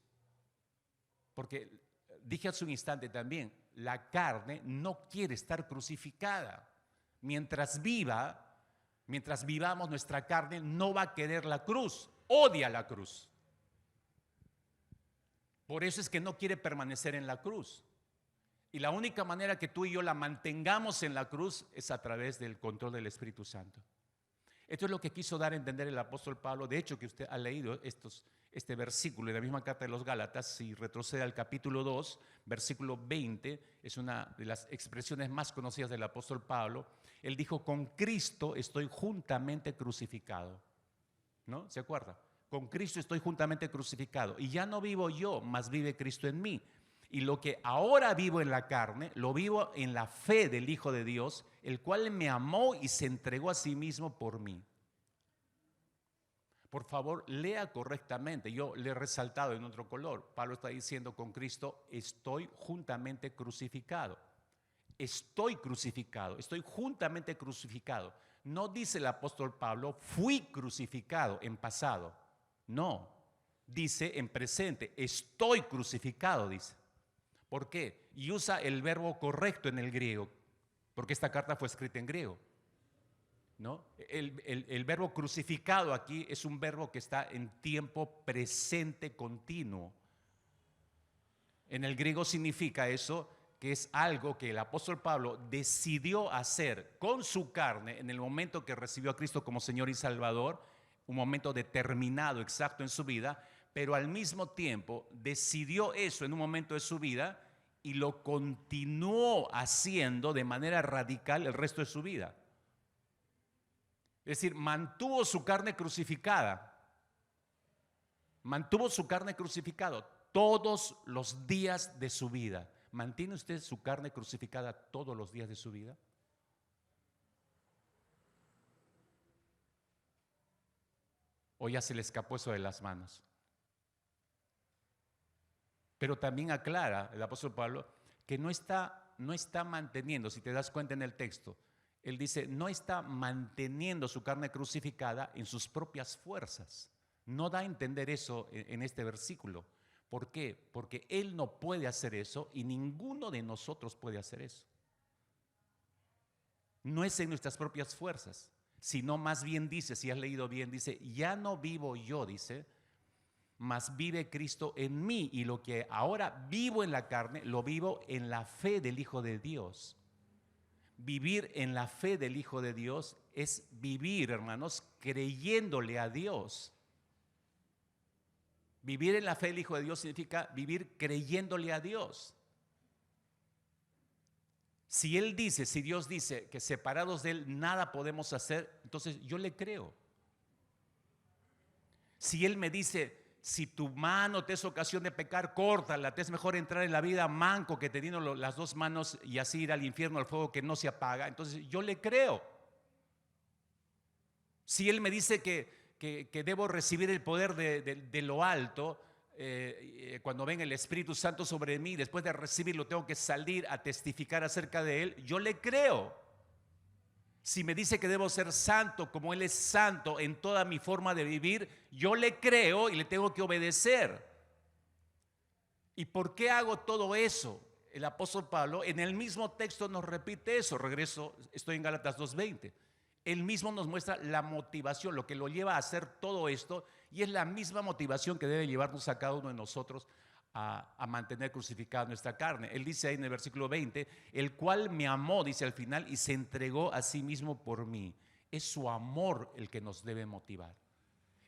Porque dije hace un instante también, la carne no quiere estar crucificada. Mientras vivamos, nuestra carne no va a querer la cruz, odia la cruz. Por eso es que no quiere permanecer en la cruz. Y la única manera que tú y yo la mantengamos en la cruz es a través del control del Espíritu Santo. Esto es lo que quiso dar a entender el apóstol Pablo. De hecho, que usted ha leído este versículo en la misma carta de los Gálatas, si retrocede al capítulo 2, versículo 20, es una de las expresiones más conocidas del apóstol Pablo. Él dijo, con Cristo estoy juntamente crucificado. ¿No? ¿Se acuerda? Con Cristo estoy juntamente crucificado. Y ya no vivo yo, mas vive Cristo en mí. Y lo que ahora vivo en la carne, lo vivo en la fe del Hijo de Dios, el cual me amó y se entregó a sí mismo por mí. Por favor, lea correctamente. Yo le he resaltado en otro color. Pablo está diciendo, con Cristo estoy juntamente crucificado. Estoy crucificado, estoy juntamente crucificado. No dice el apóstol Pablo, fui crucificado en pasado. No, dice en presente, estoy crucificado, dice. ¿Por qué? Y usa el verbo correcto en el griego, porque esta carta fue escrita en griego, ¿no? El verbo crucificado aquí es un verbo que está en tiempo presente continuo. En el griego significa eso, que es algo que el apóstol Pablo decidió hacer con su carne en el momento que recibió a Cristo como Señor y Salvador, un momento determinado, exacto en su vida, pero al mismo tiempo decidió eso en un momento de su vida y lo continuó haciendo de manera radical el resto de su vida. Es decir, mantuvo su carne crucificada. Mantuvo su carne crucificada todos los días de su vida. ¿Mantiene usted su carne crucificada todos los días de su vida? ¿O ya se le escapó eso de las manos? Pero también aclara el apóstol Pablo que no está manteniendo, si te das cuenta en el texto, él dice, no está manteniendo su carne crucificada en sus propias fuerzas. No da a entender eso en este versículo. ¿Por qué? Porque él no puede hacer eso y ninguno de nosotros puede hacer eso. No es en nuestras propias fuerzas, sino más bien dice, si has leído bien, dice, ya no vivo yo, dice, mas vive Cristo en mí, y lo que ahora vivo en la carne, lo vivo en la fe del Hijo de Dios. Vivir en la fe del Hijo de Dios es vivir, hermanos, creyéndole a Dios. Vivir en la fe del Hijo de Dios significa vivir creyéndole a Dios. Si Dios dice que separados de Él nada podemos hacer, entonces yo le creo. Si Él me dice, si tu mano te es ocasión de pecar, córtala, te es mejor entrar en la vida manco que teniendo las dos manos y así ir al infierno, al fuego que no se apaga, entonces yo le creo. Si Él me dice que debo recibir el poder de lo alto, cuando venga el Espíritu Santo sobre mí, después de recibirlo tengo que salir a testificar acerca de Él, yo le creo. Si me dice que debo ser santo como Él es santo en toda mi forma de vivir, yo le creo y le tengo que obedecer. ¿Y por qué hago todo eso? El apóstol Pablo en el mismo texto nos repite eso. Estoy en Gálatas 2:20. Él mismo nos muestra la motivación, lo que lo lleva a hacer todo esto, y es la misma motivación que debe llevarnos a cada uno de nosotros a mantener crucificada nuestra carne. Él dice ahí en el versículo 20, el cual me amó, dice al final, y se entregó a sí mismo por mí. Es su amor el que nos debe motivar.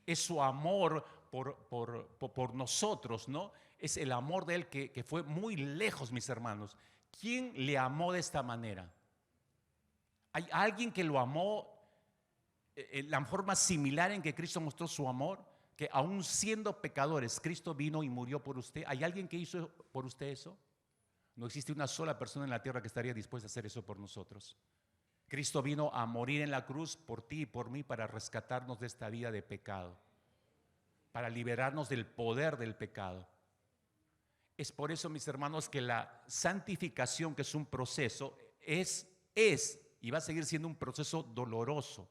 Es su amor por nosotros, ¿no? Es el amor de Él que fue muy lejos, mis hermanos. ¿Quién le amó de esta manera? ¿Hay alguien que lo amó en la forma similar en que Cristo mostró su amor? Que aún siendo pecadores, Cristo vino y murió por usted. ¿Hay alguien que hizo por usted eso? No existe una sola persona en la tierra que estaría dispuesta a hacer eso por nosotros. Cristo vino a morir en la cruz por ti y por mí para rescatarnos de esta vida de pecado, para liberarnos del poder del pecado. Es por eso, mis hermanos, que la santificación, que es un proceso, es y va a seguir siendo un proceso doloroso.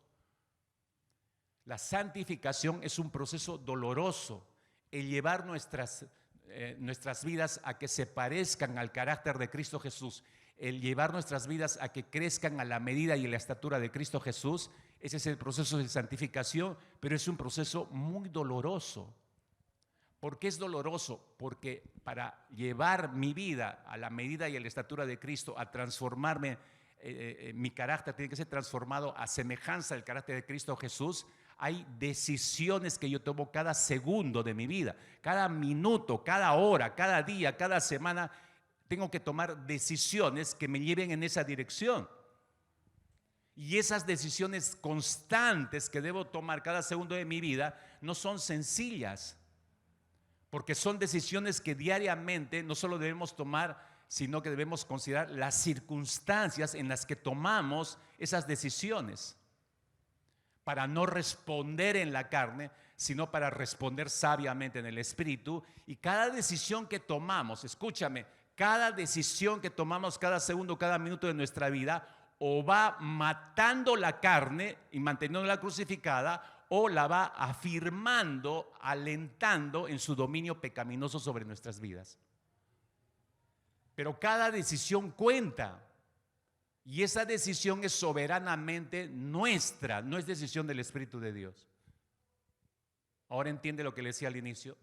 La santificación es un proceso doloroso. El llevar nuestras vidas a que se parezcan al carácter de Cristo Jesús, el llevar nuestras vidas a que crezcan a la medida y la estatura de Cristo Jesús, ese es el proceso de santificación, pero es un proceso muy doloroso. ¿Por qué es doloroso? Porque para llevar mi vida a la medida y a la estatura de Cristo, a transformarme, mi carácter tiene que ser transformado a semejanza del carácter de Cristo Jesús. Hay decisiones que yo tomo cada segundo de mi vida, cada minuto, cada hora, cada día, cada semana. Tengo que tomar decisiones que me lleven en esa dirección. Y esas decisiones constantes que debo tomar cada segundo de mi vida no son sencillas, porque son decisiones que diariamente no solo debemos tomar, sino que debemos considerar las circunstancias en las que tomamos esas decisiones, para no responder en la carne, sino para responder sabiamente en el Espíritu. Y cada decisión que tomamos, escúchame, cada decisión que tomamos cada segundo, cada minuto de nuestra vida, o va matando la carne y manteniéndola crucificada, o la va afirmando, alentando en su dominio pecaminoso sobre nuestras vidas. Pero cada decisión cuenta. Y esa decisión es soberanamente nuestra, no es decisión del Espíritu de Dios. Ahora entiende lo que le decía al inicio.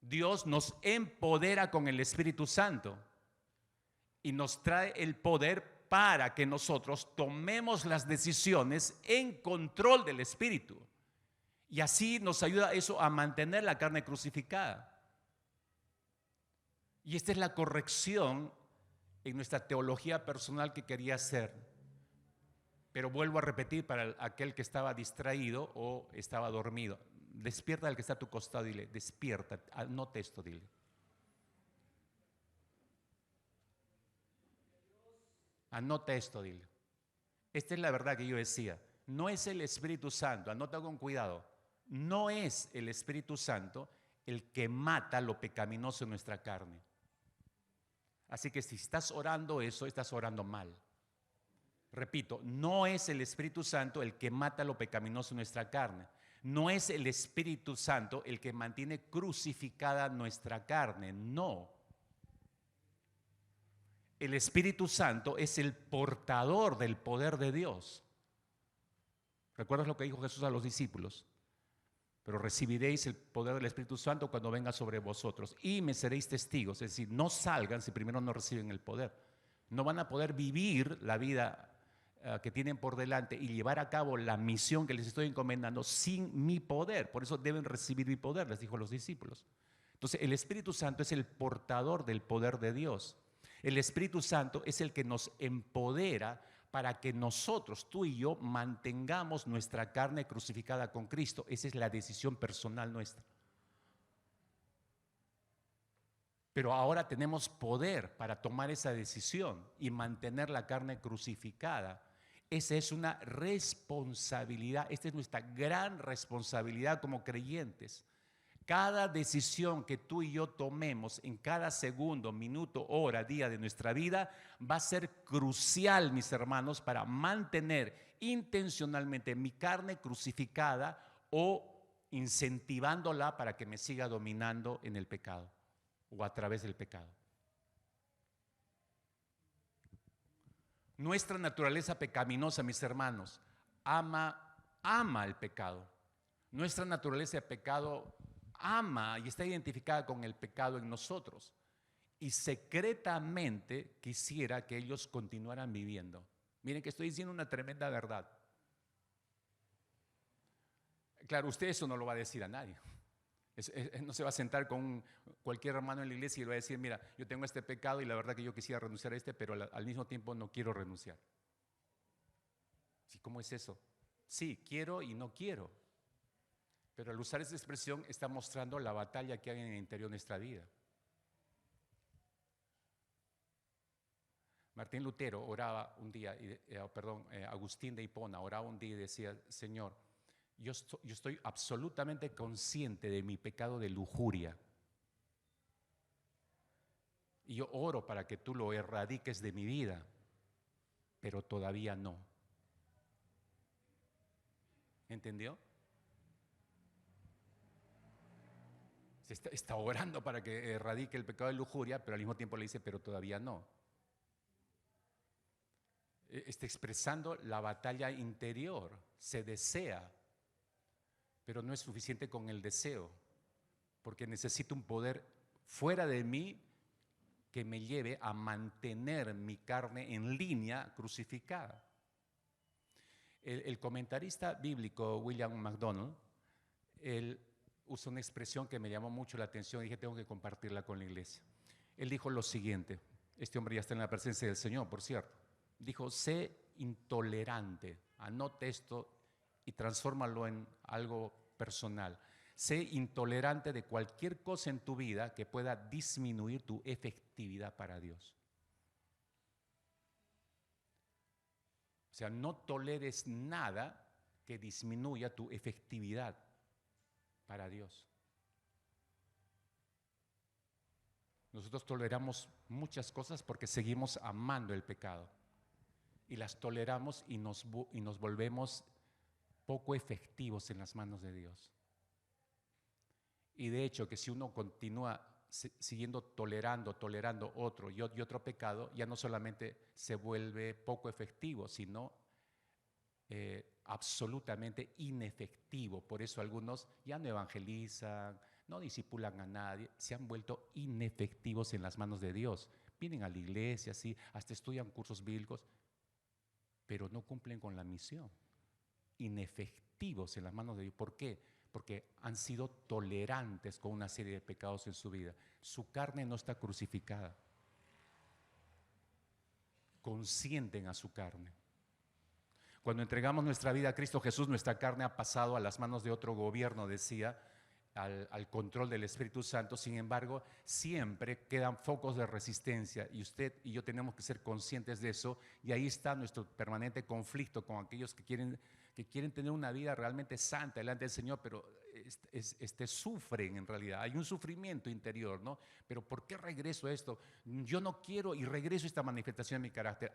Dios nos empodera con el Espíritu Santo y nos trae el poder para que nosotros tomemos las decisiones en control del Espíritu. Y así nos ayuda eso a mantener la carne crucificada. Y esta es la corrección en nuestra teología personal que quería hacer. Pero vuelvo a repetir para aquel que estaba distraído o estaba dormido. Despierta al que está a tu costado y dile, despierta, anote esto, dile. Anota esto, dile. Esta es la verdad que yo decía. No es el Espíritu Santo, anota con cuidado. No es el Espíritu Santo el que mata lo pecaminoso en nuestra carne. Así que si estás orando eso, estás orando mal. Repito, no es el Espíritu Santo el que mata lo pecaminoso en nuestra carne. No es el Espíritu Santo el que mantiene crucificada nuestra carne. No. El Espíritu Santo es el portador del poder de Dios. ¿Recuerdas lo que dijo Jesús a los discípulos? pero recibiréis el poder del Espíritu Santo cuando venga sobre vosotros y me seréis testigos. Es decir, no salgan si primero no reciben el poder. No van a poder vivir la vida que tienen por delante y llevar a cabo la misión que les estoy encomendando sin mi poder. Por eso deben recibir mi poder, les dijo a los discípulos. Entonces, el Espíritu Santo es el portador del poder de Dios. El Espíritu Santo es el que nos empodera para que nosotros, tú y yo, mantengamos nuestra carne crucificada con Cristo. Esa es la decisión personal nuestra. Pero ahora tenemos poder para tomar esa decisión y mantener la carne crucificada. Esa es una responsabilidad, esta es nuestra gran responsabilidad como creyentes. Cada decisión que tú y yo tomemos en cada segundo, minuto, hora, día de nuestra vida va a ser crucial, mis hermanos, para mantener intencionalmente mi carne crucificada o incentivándola para que me siga dominando en el pecado o a través del pecado. Nuestra naturaleza pecaminosa, mis hermanos, ama el pecado. Nuestra naturaleza de pecado ama y está identificada con el pecado en nosotros. Y secretamente quisiera que ellos continuaran viviendo. Miren que estoy diciendo una tremenda verdad. Claro, usted eso no lo va a decir a nadie. No se va a sentar con cualquier hermano en la iglesia y le va a decir, mira, yo tengo este pecado y la verdad que yo quisiera renunciar a este, pero al mismo tiempo no quiero renunciar. ¿Sí? ¿Cómo es eso? Sí, quiero y no quiero. Pero al usar esa expresión está mostrando la batalla que hay en el interior de nuestra vida. Martín Lutero oraba un día, Agustín de Hipona oraba un día y decía, Señor, yo estoy absolutamente consciente de mi pecado de lujuria. Y yo oro para que tú lo erradiques de mi vida, pero todavía no. ¿Entendió? Está orando para que erradique el pecado de lujuria, pero al mismo tiempo le dice, pero todavía no. Está expresando la batalla interior, se desea, pero no es suficiente con el deseo, porque necesito un poder fuera de mí que me lleve a mantener mi carne en línea crucificada. El comentarista bíblico William MacDonald, él usa una expresión que me llamó mucho la atención y dije, tengo que compartirla con la iglesia. Él dijo lo siguiente, este hombre ya está en la presencia del Señor, por cierto. Dijo, sé intolerante, anote esto y transfórmalo en algo personal. Sé intolerante de cualquier cosa en tu vida que pueda disminuir tu efectividad para Dios. O sea, no toleres nada que disminuya tu efectividad para Dios. Nosotros toleramos muchas cosas porque seguimos amando el pecado. Y las toleramos y nos volvemos poco efectivos en las manos de Dios. Y de hecho que si uno continúa siguiendo tolerando otro y otro pecado, ya no solamente se vuelve poco efectivo, sino absolutamente inefectivo. Por eso algunos ya no evangelizan, no discipulan a nadie, se han vuelto inefectivos en las manos de Dios. Vienen a la iglesia, sí, hasta estudian cursos bíblicos, pero no cumplen con la misión. Inefectivos en las manos de Dios. ¿Por qué? Porque han sido tolerantes con una serie de pecados en su vida. Su carne no está crucificada. Consienten a su carne. Cuando entregamos nuestra vida a Cristo Jesús, nuestra carne ha pasado a las manos de otro gobierno, decía, al control del Espíritu Santo. Sin embargo, siempre quedan focos de resistencia y usted y yo tenemos que ser conscientes de eso, y ahí está nuestro permanente conflicto con aquellos que quieren tener una vida realmente santa delante del Señor, pero sufren en realidad. Hay un sufrimiento interior, ¿no? Pero ¿por qué regreso a esto? Yo no quiero y regreso a esta manifestación de mi carácter.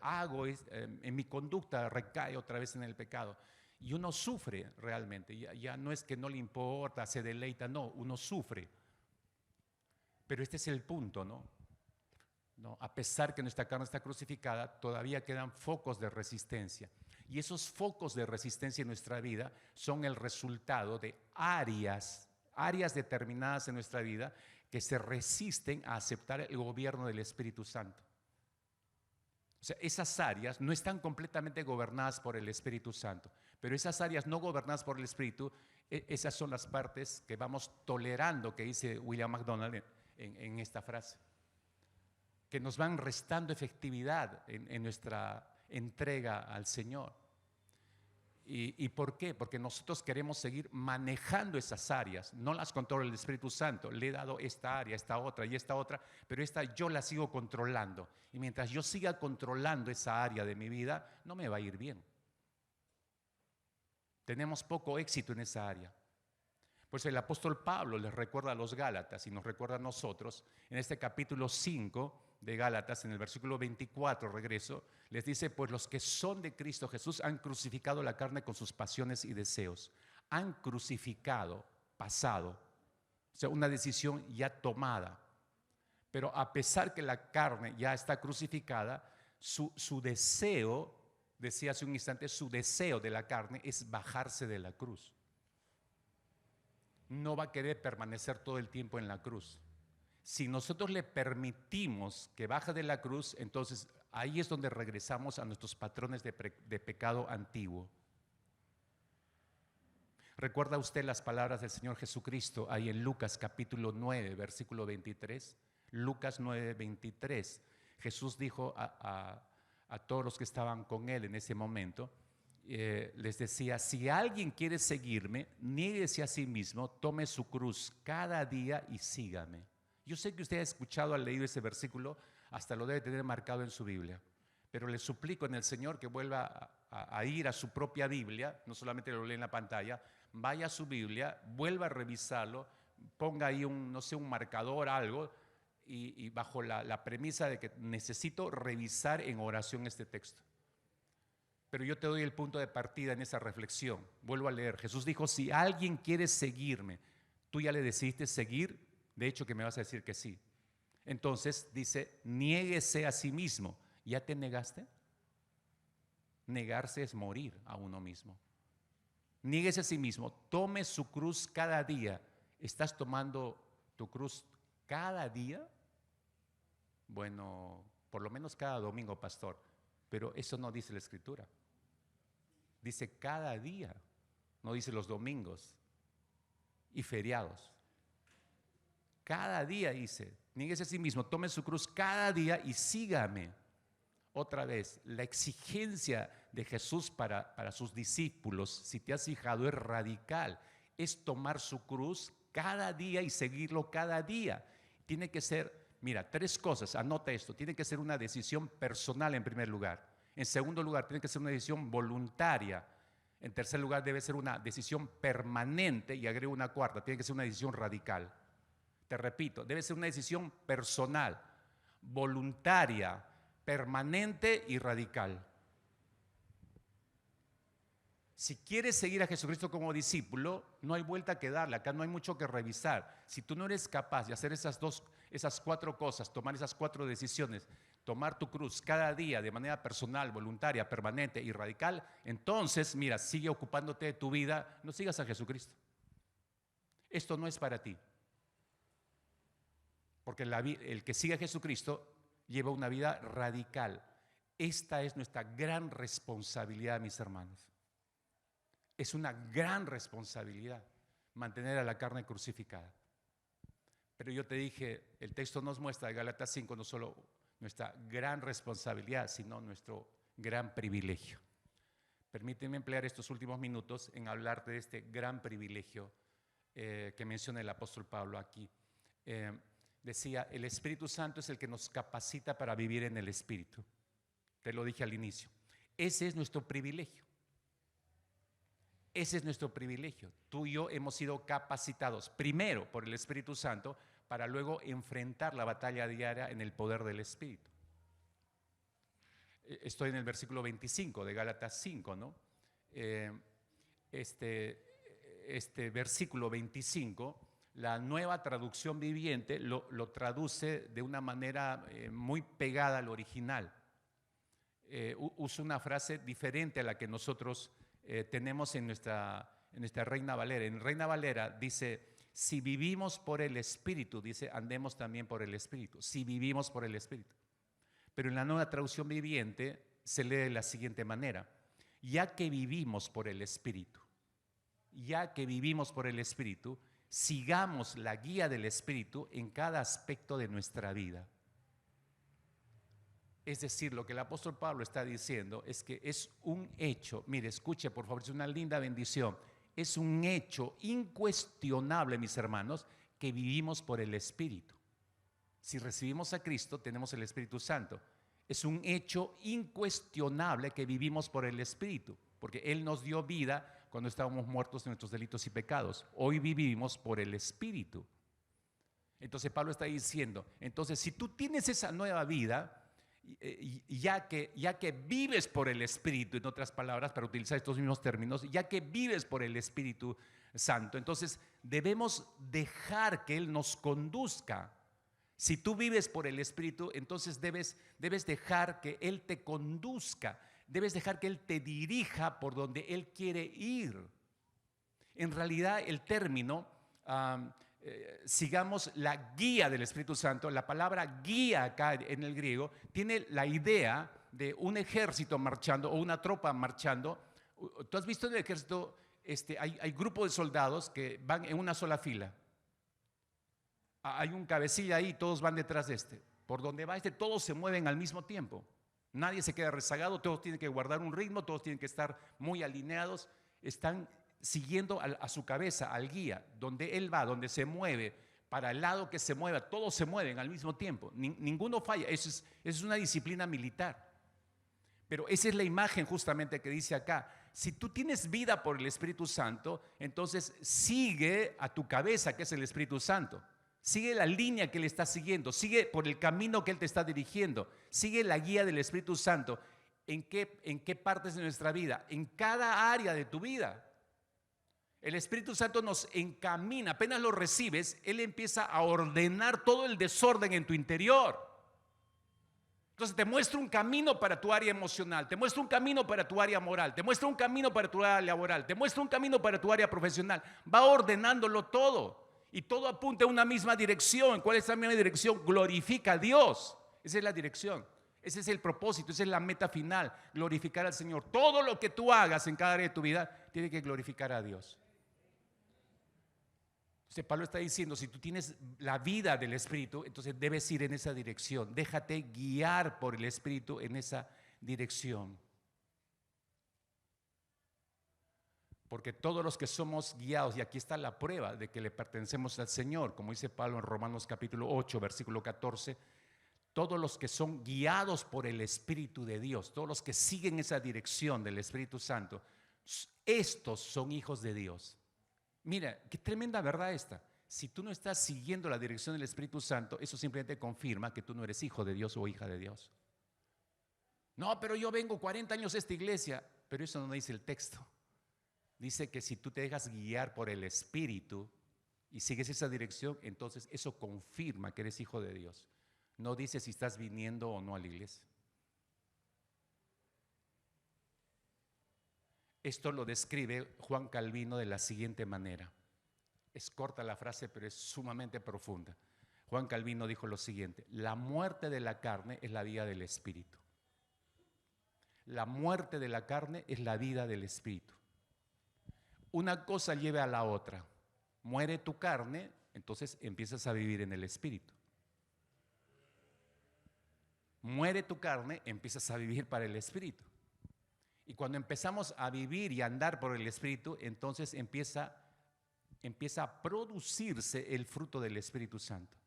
En mi conducta recae otra vez en el pecado. Y uno sufre realmente, ya no es que no le importa, se deleita, no, uno sufre. Pero este es el punto, ¿no? ¿no? A pesar que nuestra carne está crucificada, todavía quedan focos de resistencia. Y esos focos de resistencia en nuestra vida son el resultado de áreas determinadas en nuestra vida que se resisten a aceptar el gobierno del Espíritu Santo. O sea, esas áreas no están completamente gobernadas por el Espíritu Santo, pero esas áreas no gobernadas por el Espíritu, esas son las partes que vamos tolerando, que dice William MacDonald en esta frase, que nos van restando efectividad en nuestra entrega al Señor. ¿Y por qué? Porque nosotros queremos seguir manejando esas áreas, no las controla el Espíritu Santo. Le he dado esta área, esta otra y esta otra, pero esta yo la sigo controlando. Y mientras yo siga controlando esa área de mi vida, no me va a ir bien. Tenemos poco éxito en esa área. Pues el apóstol Pablo les recuerda a los Gálatas y nos recuerda a nosotros en este capítulo 5 de Gálatas, en el versículo 24, regreso, les dice: pues los que son de Cristo Jesús han crucificado la carne con sus pasiones y deseos. Han crucificado, pasado, o sea, una decisión ya tomada. Pero a pesar que la carne ya está crucificada, su deseo, decía hace un instante, su deseo de la carne es bajarse de la cruz. No va a querer permanecer todo el tiempo en la cruz. Si nosotros le permitimos que baje de la cruz, entonces ahí es donde regresamos a nuestros patrones de pecado antiguo. ¿Recuerda usted las palabras del Señor Jesucristo ahí en Lucas capítulo 9, versículo 23? Lucas 9, 23. Jesús dijo a todos los que estaban con él en ese momento, les decía: si alguien quiere seguirme, niéguese a sí mismo, tome su cruz cada día y sígame. Yo sé que usted ha escuchado, ha leído ese versículo, hasta lo debe tener marcado en su Biblia, pero le suplico en el Señor que vuelva a ir a su propia Biblia, no solamente lo lee en la pantalla, vaya a su Biblia, vuelva a revisarlo, ponga ahí un marcador, algo, y bajo la premisa de que necesito revisar en oración este texto. Pero yo te doy el punto de partida en esa reflexión. Vuelvo a leer. Jesús dijo: si alguien quiere seguirme, tú ya le decidiste seguir, de hecho que me vas a decir que sí. Entonces dice: niéguese a sí mismo. ¿Ya te negaste? Negarse es morir a uno mismo. Niéguese a sí mismo, tome su cruz cada día. ¿Estás tomando tu cruz cada día? Bueno, por lo menos cada domingo, pastor, pero eso no dice la Escritura. Dice cada día, no dice los domingos y feriados. Cada día dice: niéguese a sí mismo, tome su cruz cada día y sígame. Otra vez, la exigencia de Jesús para sus discípulos, si te has fijado, es radical. Es tomar su cruz cada día y seguirlo cada día. Tiene que ser, mira, 3 cosas, anota esto. Tiene que ser una decisión personal en primer lugar. En segundo lugar, tiene que ser una decisión voluntaria. En tercer lugar, debe ser una decisión permanente. Y agrego una cuarta, tiene que ser una decisión radical. Te repito, debe ser una decisión personal, voluntaria, permanente y radical. Si quieres seguir a Jesucristo como discípulo, no hay vuelta que darle, acá no hay mucho que revisar. Si tú no eres capaz de hacer esas 4 cosas, tomar esas 4 decisiones, tomar tu cruz cada día de manera personal, voluntaria, permanente y radical, entonces, mira, sigue ocupándote de tu vida, no sigas a Jesucristo. Esto no es para ti. Porque el que sigue a Jesucristo lleva una vida radical. Esta es nuestra gran responsabilidad, mis hermanos. Es una gran responsabilidad mantener a la carne crucificada. Pero yo te dije, el texto nos muestra de Gálatas 5 no solo nuestra gran responsabilidad, sino nuestro gran privilegio. Permíteme emplear estos últimos minutos en hablarte de este gran privilegio que menciona el apóstol Pablo aquí. Decía: el Espíritu Santo es el que nos capacita para vivir en el Espíritu. Te lo dije al inicio. Ese es nuestro privilegio. Ese es nuestro privilegio. Tú y yo hemos sido capacitados primero por el Espíritu Santo para luego enfrentar la batalla diaria en el poder del Espíritu. Estoy en el versículo 25 de Gálatas 5, ¿no? Este versículo 25 La Nueva Traducción Viviente lo traduce de una manera muy pegada al original. Usa una frase diferente a la que nosotros tenemos en nuestra Reina Valera. En Reina Valera dice, si vivimos por el Espíritu, dice, andemos también por el Espíritu. Si vivimos por el Espíritu. Pero en la Nueva Traducción Viviente se lee de la siguiente manera: ya que vivimos por el Espíritu, ya que vivimos por el Espíritu, sigamos la guía del Espíritu en cada aspecto de nuestra vida. Es decir, lo que el apóstol Pablo está diciendo es que es un hecho, mire, escuche por favor, es una linda bendición, es un hecho incuestionable, mis hermanos, que vivimos por el Espíritu. Si recibimos a Cristo, tenemos el Espíritu Santo. Es un hecho incuestionable que vivimos por el Espíritu, porque Él nos dio vida cuando estábamos muertos de nuestros delitos y pecados. Hoy vivimos por el Espíritu. Entonces Pablo está diciendo, entonces si tú tienes esa nueva vida, ya que vives por el Espíritu, en otras palabras, para utilizar estos mismos términos, ya que vives por el Espíritu Santo, entonces debemos dejar que Él nos conduzca. Si tú vives por el Espíritu, entonces debes dejar que Él te conduzca, debes dejar que Él te dirija por donde Él quiere ir. En realidad el término, sigamos la guía del Espíritu Santo, la palabra guía acá en el griego tiene la idea de un ejército marchando o una tropa marchando. ¿Tú has visto en el ejército, hay grupos de soldados que van en una sola fila? Hay un cabecilla ahí, todos van detrás de este. Por donde va todos se mueven al mismo tiempo. Nadie se queda rezagado, todos tienen que guardar un ritmo, todos tienen que estar muy alineados. Están siguiendo a su cabeza, al guía, donde él va, donde se mueve, para el lado que se mueva, todos se mueven al mismo tiempo. Ninguno falla, eso es una disciplina militar. Pero esa es la imagen justamente que dice acá. Si tú tienes vida por el Espíritu Santo, entonces sigue a tu cabeza, que es el Espíritu Santo. Sigue la línea que Él está siguiendo, sigue por el camino que Él te está dirigiendo, sigue la guía del Espíritu Santo. ¿En qué partes de nuestra vida? En cada área de tu vida. El Espíritu Santo nos encamina, apenas lo recibes, Él empieza a ordenar todo el desorden en tu interior. Entonces te muestra un camino para tu área emocional, te muestra un camino para tu área moral, te muestra un camino para tu área laboral, te muestra un camino para tu área profesional. Va ordenándolo todo. Y todo apunta a una misma dirección. ¿Cuál es la misma dirección? Glorifica a Dios. Esa es la dirección. Ese es el propósito, esa es la meta final. Glorificar al Señor. Todo lo que tú hagas en cada área de tu vida tiene que glorificar a Dios. Entonces Pablo está diciendo, si tú tienes la vida del Espíritu, entonces debes ir en esa dirección. Déjate guiar por el Espíritu en esa dirección. Porque todos los que somos guiados, y aquí está la prueba de que le pertenecemos al Señor, como dice Pablo en Romanos capítulo 8, versículo 14, todos los que son guiados por el Espíritu de Dios, todos los que siguen esa dirección del Espíritu Santo, estos son hijos de Dios. Mira, qué tremenda verdad esta. Si tú no estás siguiendo la dirección del Espíritu Santo, eso simplemente confirma que tú no eres hijo de Dios o hija de Dios. No, pero yo vengo 40 años a esta iglesia, pero eso no dice el texto. Dice que si tú te dejas guiar por el Espíritu y sigues esa dirección, entonces eso confirma que eres hijo de Dios. No dice si estás viniendo o no a la iglesia. Esto lo describe Juan Calvino de la siguiente manera. Es corta la frase, pero es sumamente profunda. Juan Calvino dijo lo siguiente: la muerte de la carne es la vida del Espíritu. La muerte de la carne es la vida del Espíritu. Una cosa lleva a la otra. Muere tu carne, entonces empiezas a vivir en el Espíritu. Muere tu carne, empiezas a vivir para el Espíritu. Y cuando empezamos a vivir y a andar por el Espíritu, entonces empieza a producirse el fruto del Espíritu Santo.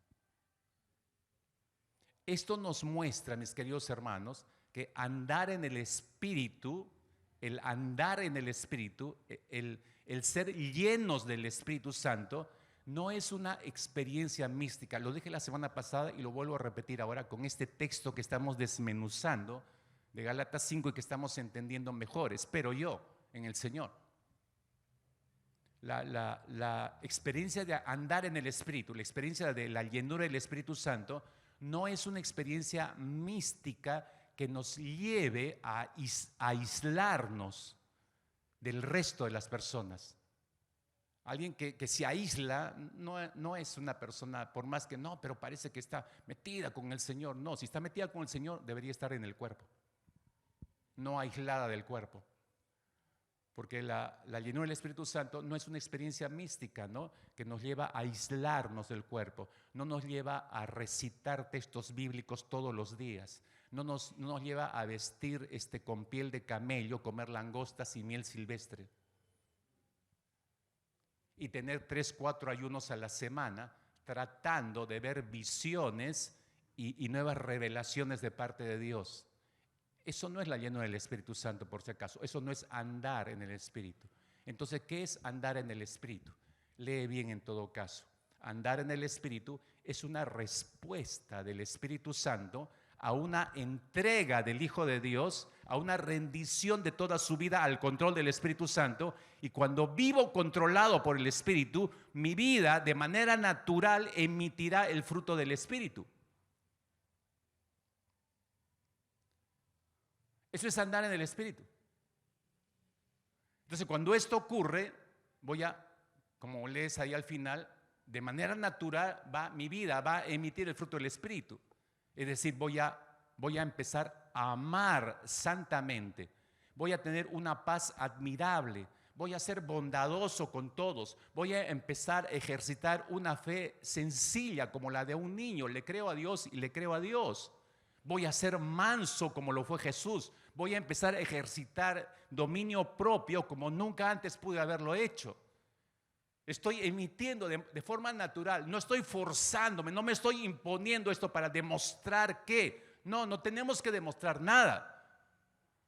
Esto nos muestra, mis queridos hermanos, que andar en el Espíritu, el andar en el Espíritu, el ser llenos del Espíritu Santo, no es una experiencia mística. Lo dije la semana pasada y lo vuelvo a repetir ahora con este texto que estamos desmenuzando de Gálatas 5 y que estamos entendiendo mejor, espero yo, en el Señor. la experiencia de andar en el Espíritu, la experiencia de la llenura del Espíritu Santo, no es una experiencia mística que nos lleve a aislarnos del resto de las personas. Alguien que se aísla no es una persona, por más que no, pero parece que está metida con el Señor. No, si está metida con el Señor, debería estar en el cuerpo, no aislada del cuerpo. Porque la llenura del Espíritu Santo no es una experiencia mística, ¿no?, que nos lleva a aislarnos del cuerpo, no nos lleva a recitar textos bíblicos todos los días, no nos lleva a vestir con piel de camello, comer langostas y miel silvestre y tener 3, 4 ayunos a la semana tratando de ver visiones y nuevas revelaciones de parte de Dios. Eso no es la llenura del Espíritu Santo, por si acaso. Eso no es andar en el Espíritu. Entonces, ¿qué es andar en el Espíritu? Lee bien en todo caso. Andar en el Espíritu es una respuesta del Espíritu Santo a una entrega del Hijo de Dios, a una rendición de toda su vida al control del Espíritu Santo. Y cuando vivo controlado por el Espíritu, mi vida de manera natural emitirá el fruto del Espíritu. Eso es andar en el Espíritu. Entonces, cuando esto ocurre, como lees ahí al final, de manera natural mi vida va a emitir el fruto del Espíritu. Es decir, voy a empezar a amar santamente. Voy a tener una paz admirable. Voy a ser bondadoso con todos. Voy a empezar a ejercitar una fe sencilla como la de un niño. Le creo a Dios y le creo a Dios. Voy a ser manso como lo fue Jesús. Voy a empezar a ejercitar dominio propio como nunca antes pude haberlo hecho. Estoy emitiendo de forma natural, no estoy forzándome, no me estoy imponiendo esto para demostrar que. No tenemos que demostrar nada.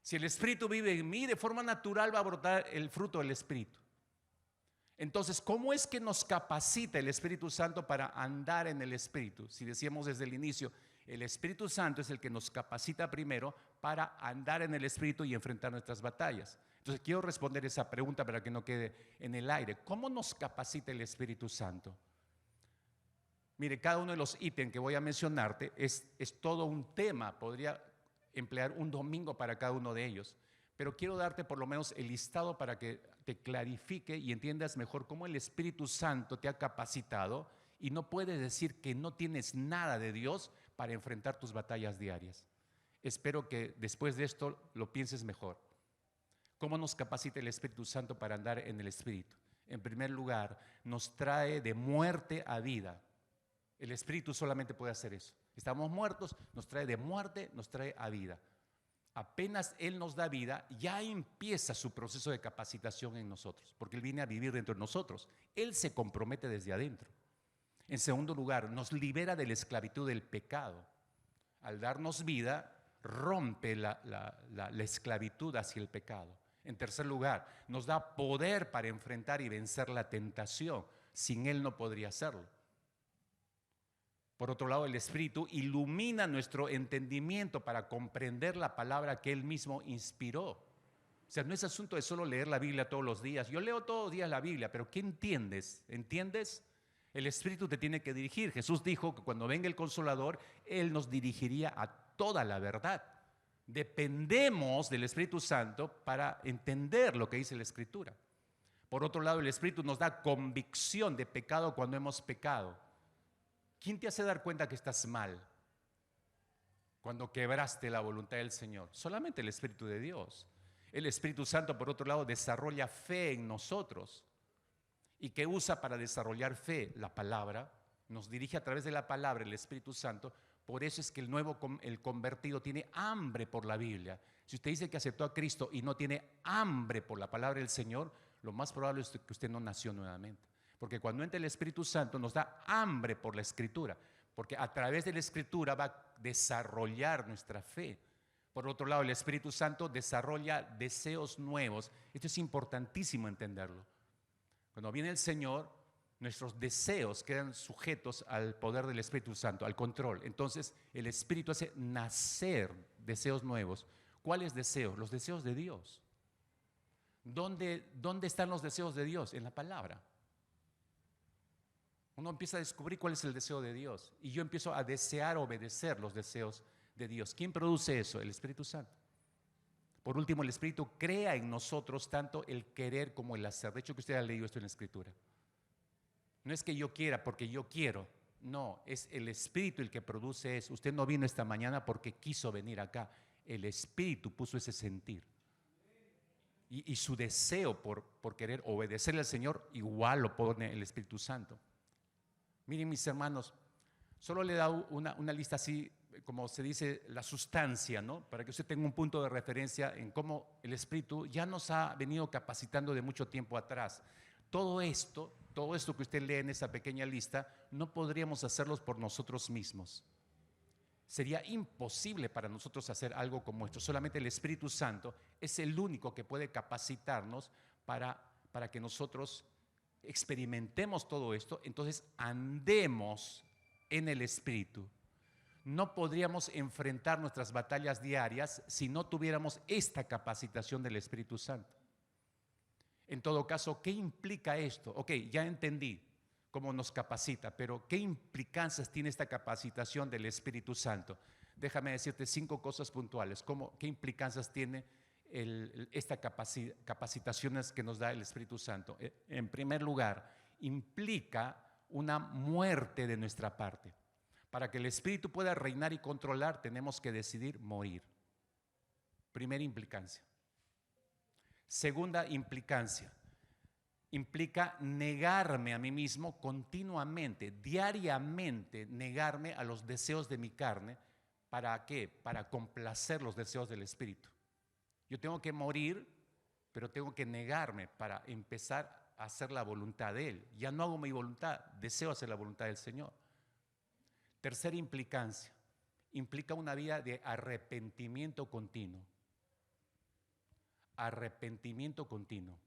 Si el Espíritu vive en mí, de forma natural va a brotar el fruto del Espíritu. Entonces, ¿cómo es que nos capacita el Espíritu Santo para andar en el Espíritu? Si decíamos desde el inicio, el Espíritu Santo es el que nos capacita primero para andar en el Espíritu y enfrentar nuestras batallas. Entonces quiero responder esa pregunta para que no quede en el aire. ¿Cómo nos capacita el Espíritu Santo? Mire, cada uno de los ítems que voy a mencionarte es todo un tema. Podría emplear un domingo para cada uno de ellos. Pero quiero darte por lo menos el listado para que te clarifique y entiendas mejor cómo el Espíritu Santo te ha capacitado y no puedes decir que no tienes nada de Dios para enfrentar tus batallas diarias. Espero que después de esto lo pienses mejor. ¿Cómo nos capacita el Espíritu Santo para andar en el Espíritu? En primer lugar, nos trae de muerte a vida. El Espíritu solamente puede hacer eso. Estamos muertos, nos trae de muerte, nos trae a vida. Apenas Él nos da vida, ya empieza su proceso de capacitación en nosotros, porque Él viene a vivir dentro de nosotros. Él se compromete desde adentro. En segundo lugar, nos libera de la esclavitud del pecado. Al darnos vida, rompe la esclavitud hacia el pecado. En tercer lugar, nos da poder para enfrentar y vencer la tentación. Sin Él no podría hacerlo. Por otro lado, el Espíritu ilumina nuestro entendimiento para comprender la palabra que Él mismo inspiró. O sea, no es asunto de solo leer la Biblia todos los días. Yo leo todos los días la Biblia, pero ¿qué entiendes? ¿Entiendes? El Espíritu te tiene que dirigir. Jesús dijo que cuando venga el Consolador, Él nos dirigiría a toda la verdad. Dependemos del Espíritu Santo para entender lo que dice la Escritura. Por otro lado, el Espíritu nos da convicción de pecado cuando hemos pecado. ¿Quién te hace dar cuenta que estás mal cuando quebraste la voluntad del Señor? Solamente el Espíritu de Dios. El Espíritu Santo, por otro lado, desarrolla fe en nosotros. ¿Y qué usa para desarrollar fe? La palabra. Nos dirige a través de la palabra el Espíritu Santo. Por eso es que el convertido tiene hambre por la Biblia. Si usted dice que aceptó a Cristo y no tiene hambre por la palabra del Señor, lo más probable es que usted no nació nuevamente. Porque cuando entra el Espíritu Santo nos da hambre por la Escritura, porque a través de la Escritura va a desarrollar nuestra fe. Por otro lado, el Espíritu Santo desarrolla deseos nuevos. Esto es importantísimo entenderlo. Cuando viene el Señor, nuestros deseos quedan sujetos al poder del Espíritu Santo, al control. Entonces, el Espíritu hace nacer deseos nuevos. ¿Cuáles deseos? Los deseos de Dios. ¿Dónde están los deseos de Dios? En la palabra. Uno empieza a descubrir cuál es el deseo de Dios. Y yo empiezo a desear obedecer los deseos de Dios. ¿Quién produce eso? El Espíritu Santo. Por último, el Espíritu crea en nosotros tanto el querer como el hacer. De hecho, que usted ha leído esto en la Escritura. No es que yo quiera porque yo quiero. No, es el Espíritu el que produce eso. Usted no vino esta mañana porque quiso venir acá. El Espíritu puso ese sentir. Y su deseo por querer obedecerle al Señor, igual lo pone el Espíritu Santo. Miren, mis hermanos, solo le he dado una lista así, como se dice, la sustancia, ¿no? Para que usted tenga un punto de referencia en cómo el Espíritu ya nos ha venido capacitando de mucho tiempo atrás. Todo esto que usted lee en esa pequeña lista, no podríamos hacerlos por nosotros mismos. Sería imposible para nosotros hacer algo como esto. Solamente el Espíritu Santo es el único que puede capacitarnos para que nosotros experimentemos todo esto, entonces andemos en el Espíritu. No podríamos enfrentar nuestras batallas diarias si no tuviéramos esta capacitación del Espíritu Santo. En todo caso, ¿qué implica esto? Ok, ya entendí cómo nos capacita, pero ¿qué implicancias tiene esta capacitación del Espíritu Santo? Déjame decirte 5 cosas puntuales. ¿Qué implicancias tiene esta capacitaciones que nos da el Espíritu Santo? En primer lugar, implica una muerte de nuestra parte. Para que el Espíritu pueda reinar y controlar, tenemos que decidir morir. Primera implicancia. Segunda implicancia, implica negarme a mí mismo continuamente, diariamente, negarme a los deseos de mi carne. ¿Para qué? Para complacer los deseos del Espíritu. Yo tengo que morir, pero tengo que negarme para empezar a hacer la voluntad de Él. Ya no hago mi voluntad, deseo hacer la voluntad del Señor. Tercera implicancia, implica una vida de arrepentimiento continuo. Arrepentimiento continuo.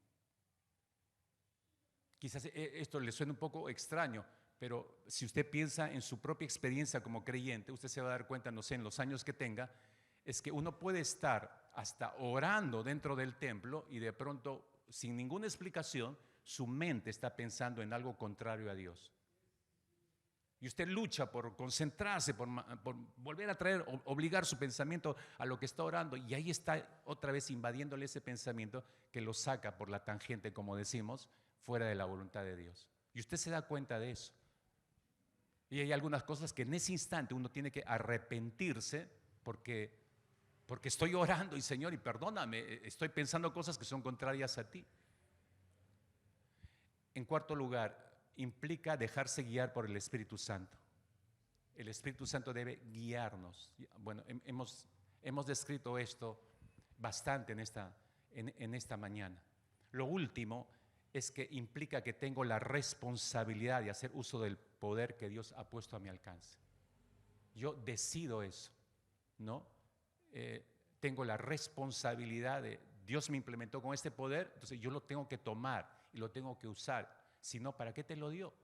Quizás esto le suene un poco extraño, pero si usted piensa en su propia experiencia como creyente, usted se va a dar cuenta, no sé, en los años que tenga, es que uno puede estar hasta orando dentro del templo y de pronto, sin ninguna explicación, su mente está pensando en algo contrario a Dios. Y usted lucha por concentrarse, por volver a traer, obligar su pensamiento a lo que está orando. Y ahí está otra vez invadiéndole ese pensamiento que lo saca por la tangente, como decimos, fuera de la voluntad de Dios. Y usted se da cuenta de eso. Y hay algunas cosas que en ese instante uno tiene que arrepentirse porque estoy orando y Señor, y perdóname, estoy pensando cosas que son contrarias a ti. En cuarto lugar, implica dejarse guiar por el Espíritu Santo. El Espíritu Santo debe guiarnos. Bueno, hemos descrito esto bastante en esta mañana. Lo último es que implica que tengo la responsabilidad de hacer uso del poder que Dios ha puesto a mi alcance. Yo decido eso, ¿no? Tengo la responsabilidad de, Dios me implementó con este poder, entonces yo lo tengo que tomar y lo tengo que usar. Si no, ¿para qué te lo dio?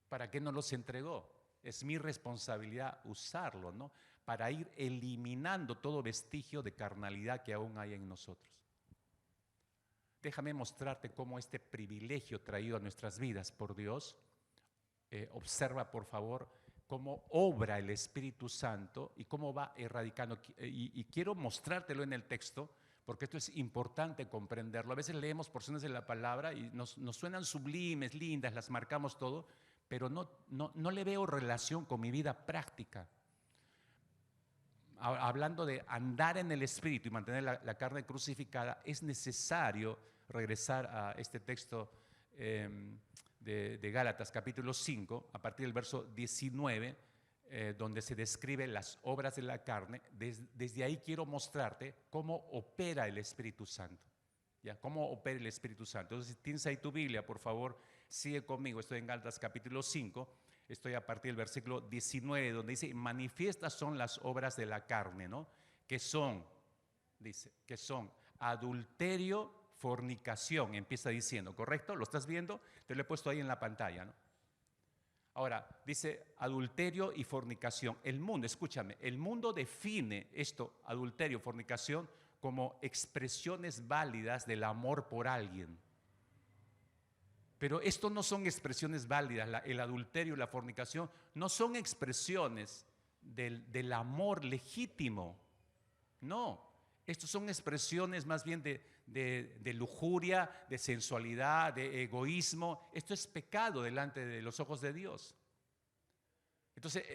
¿Para qué no los entregó? Es mi responsabilidad usarlo, ¿no? Para ir eliminando todo vestigio de carnalidad que aún hay en nosotros. Déjame mostrarte cómo este privilegio traído a nuestras vidas por Dios, observa por favor cómo obra el Espíritu Santo y cómo va erradicando. Y quiero mostrártelo en el texto, porque esto es importante comprenderlo. A veces leemos porciones de la palabra y nos suenan sublimes, lindas, las marcamos todo, pero no le veo relación con mi vida práctica. Hablando de andar en el Espíritu y mantener la carne crucificada, es necesario regresar a este texto de Gálatas, capítulo 5, a partir del verso 19, donde se describe las obras de la carne. Desde ahí quiero mostrarte cómo opera el Espíritu Santo. ¿Ya? ¿Cómo opera el Espíritu Santo? Entonces, si tienes ahí tu Biblia, por favor, sigue conmigo. Estoy en Gálatas capítulo 5, estoy a partir del versículo 19, donde dice, manifiestas son las obras de la carne, ¿no? Que son, dice, que son adulterio, fornicación, empieza diciendo, ¿correcto? ¿Lo estás viendo? Te lo he puesto ahí en la pantalla, ¿no? Ahora, dice adulterio y fornicación. El mundo, escúchame, el mundo define esto, adulterio, fornicación, como expresiones válidas del amor por alguien. Pero esto no son expresiones válidas, el adulterio y la fornicación no son expresiones del amor legítimo. No, estos son expresiones más bien de lujuria, de sensualidad, de egoísmo. Esto es pecado delante de los ojos de Dios. Entonces,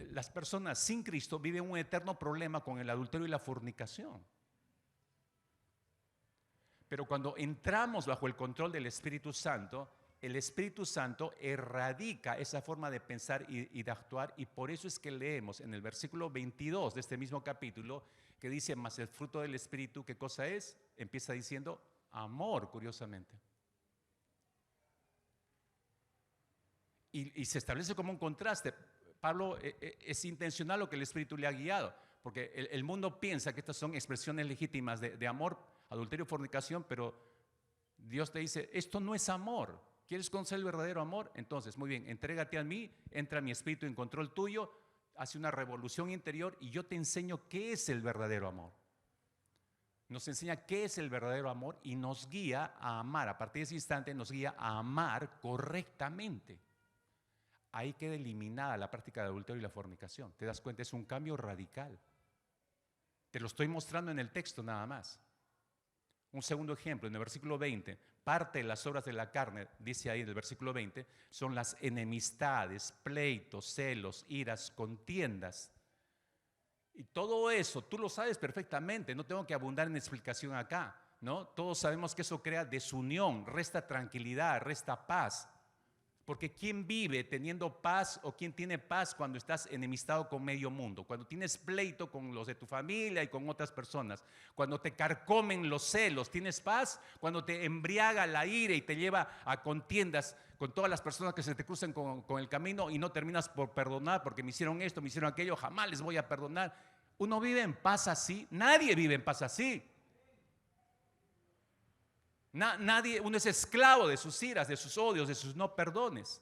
las personas sin Cristo viven un eterno problema con el adulterio y la fornicación. Pero cuando entramos bajo el control del Espíritu Santo, el Espíritu Santo erradica esa forma de pensar y de actuar, y por eso es que leemos en el versículo 22 de este mismo capítulo, que dice, mas el fruto del Espíritu, ¿qué cosa es? Empieza diciendo amor, curiosamente. Y se establece como un contraste. Pablo es intencional lo que el Espíritu le ha guiado, porque el mundo piensa que estas son expresiones legítimas de amor, adulterio, fornicación, pero Dios te dice, esto no es amor. ¿Quieres conocer el verdadero amor? Entonces, muy bien, entrégate a mí, entra mi espíritu en control tuyo, hace una revolución interior y yo te enseño qué es el verdadero amor. Nos enseña qué es el verdadero amor y nos guía a amar. A partir de ese instante nos guía a amar correctamente. Ahí queda eliminada la práctica de adulterio y la fornicación. ¿Te das cuenta? Es un cambio radical. Te lo estoy mostrando en el texto nada más. Un segundo ejemplo, en el versículo 20, parte de las obras de la carne, dice ahí en el versículo 20, son las enemistades, pleitos, celos, iras, contiendas. Y todo eso, tú lo sabes perfectamente, no tengo que abundar en explicación acá, ¿no? Todos sabemos que eso crea desunión, resta tranquilidad, resta paz. Porque ¿quién vive teniendo paz o quién tiene paz cuando estás enemistado con medio mundo? Cuando tienes pleito con los de tu familia y con otras personas. Cuando te carcomen los celos, ¿tienes paz? Cuando te embriaga la ira y te lleva a contiendas con todas las personas que se te cruzan con el camino y no terminas por perdonar porque me hicieron esto, me hicieron aquello, jamás les voy a perdonar. ¿Uno vive en paz así? Nadie vive en paz así. Nadie, uno es esclavo de sus iras, de sus odios, de sus no perdones.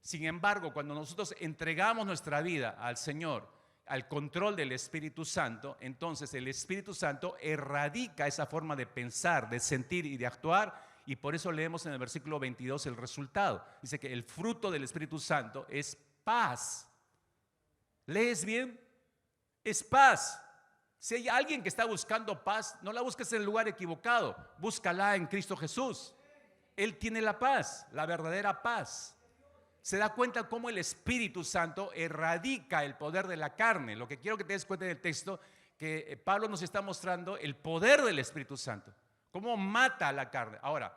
Sin embargo, cuando nosotros entregamos nuestra vida al Señor, al control del Espíritu Santo, entonces el Espíritu Santo erradica esa forma de pensar, de sentir y de actuar, y por eso leemos en el versículo 22 el resultado. Dice que el fruto del Espíritu Santo es paz. ¿Lees bien? Es paz. Si hay alguien que está buscando paz, no la busques en el lugar equivocado, búscala en Cristo Jesús. Él tiene la paz, la verdadera paz. Se da cuenta cómo el Espíritu Santo erradica el poder de la carne. Lo que quiero que te des cuenta del texto, que Pablo nos está mostrando el poder del Espíritu Santo, cómo mata a la carne. Ahora,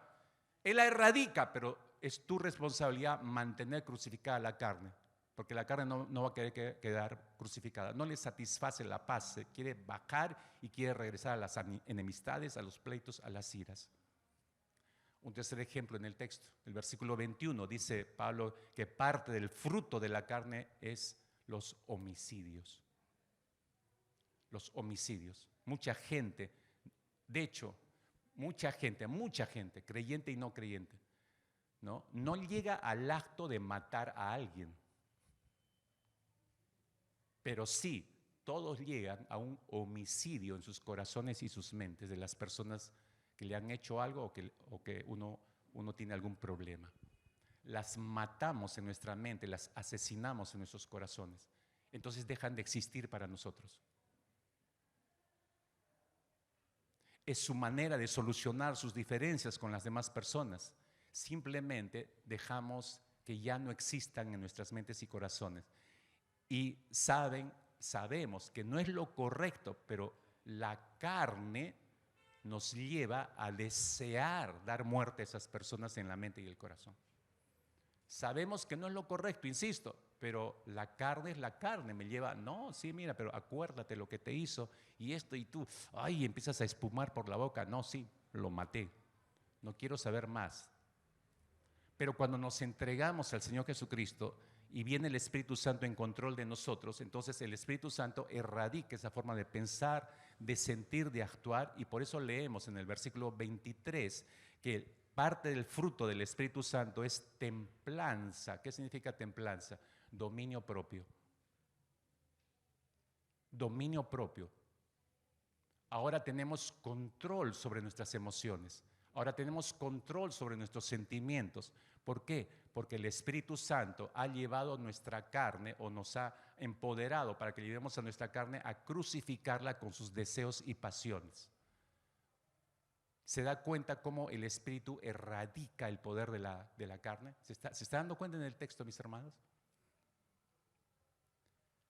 Él la erradica, pero es tu responsabilidad mantener crucificada la carne. Porque la carne no va a querer quedar crucificada. No le satisface la paz. Se quiere bajar y quiere regresar a las enemistades, a los pleitos, a las iras. Un tercer ejemplo en el texto. El versículo 21 dice Pablo que parte del fruto de la carne es los homicidios. Los homicidios. Mucha gente, de hecho, mucha gente, creyente y no creyente, no llega al acto de matar a alguien. Pero sí, todos llegan a un homicidio en sus corazones y sus mentes de las personas que le han hecho algo o que uno tiene algún problema. Las matamos en nuestra mente, las asesinamos en nuestros corazones. Entonces dejan de existir para nosotros. Es su manera de solucionar sus diferencias con las demás personas. Simplemente dejamos que ya no existan en nuestras mentes y corazones. Y sabemos que no es lo correcto, pero la carne nos lleva a desear dar muerte a esas personas en la mente y el corazón. Sabemos que no es lo correcto, insisto, pero la carne es la carne, me lleva, no, sí, mira, pero acuérdate lo que te hizo y esto y tú, ay, empiezas a espumar por la boca, no, sí, lo maté, no quiero saber más. Pero cuando nos entregamos al Señor Jesucristo y viene el Espíritu Santo en control de nosotros, entonces el Espíritu Santo erradica esa forma de pensar, de sentir, de actuar, y por eso leemos en el versículo 23 que parte del fruto del Espíritu Santo es templanza. ¿Qué significa templanza? Dominio propio. Dominio propio. Ahora tenemos control sobre nuestras emociones. Ahora tenemos control sobre nuestros sentimientos. ¿Por qué? Porque el Espíritu Santo ha llevado nuestra carne o nos ha empoderado para que llevemos a nuestra carne a crucificarla con sus deseos y pasiones. ¿Se da cuenta cómo el Espíritu erradica el poder de la carne? ¿Se está dando cuenta en el texto, mis hermanos?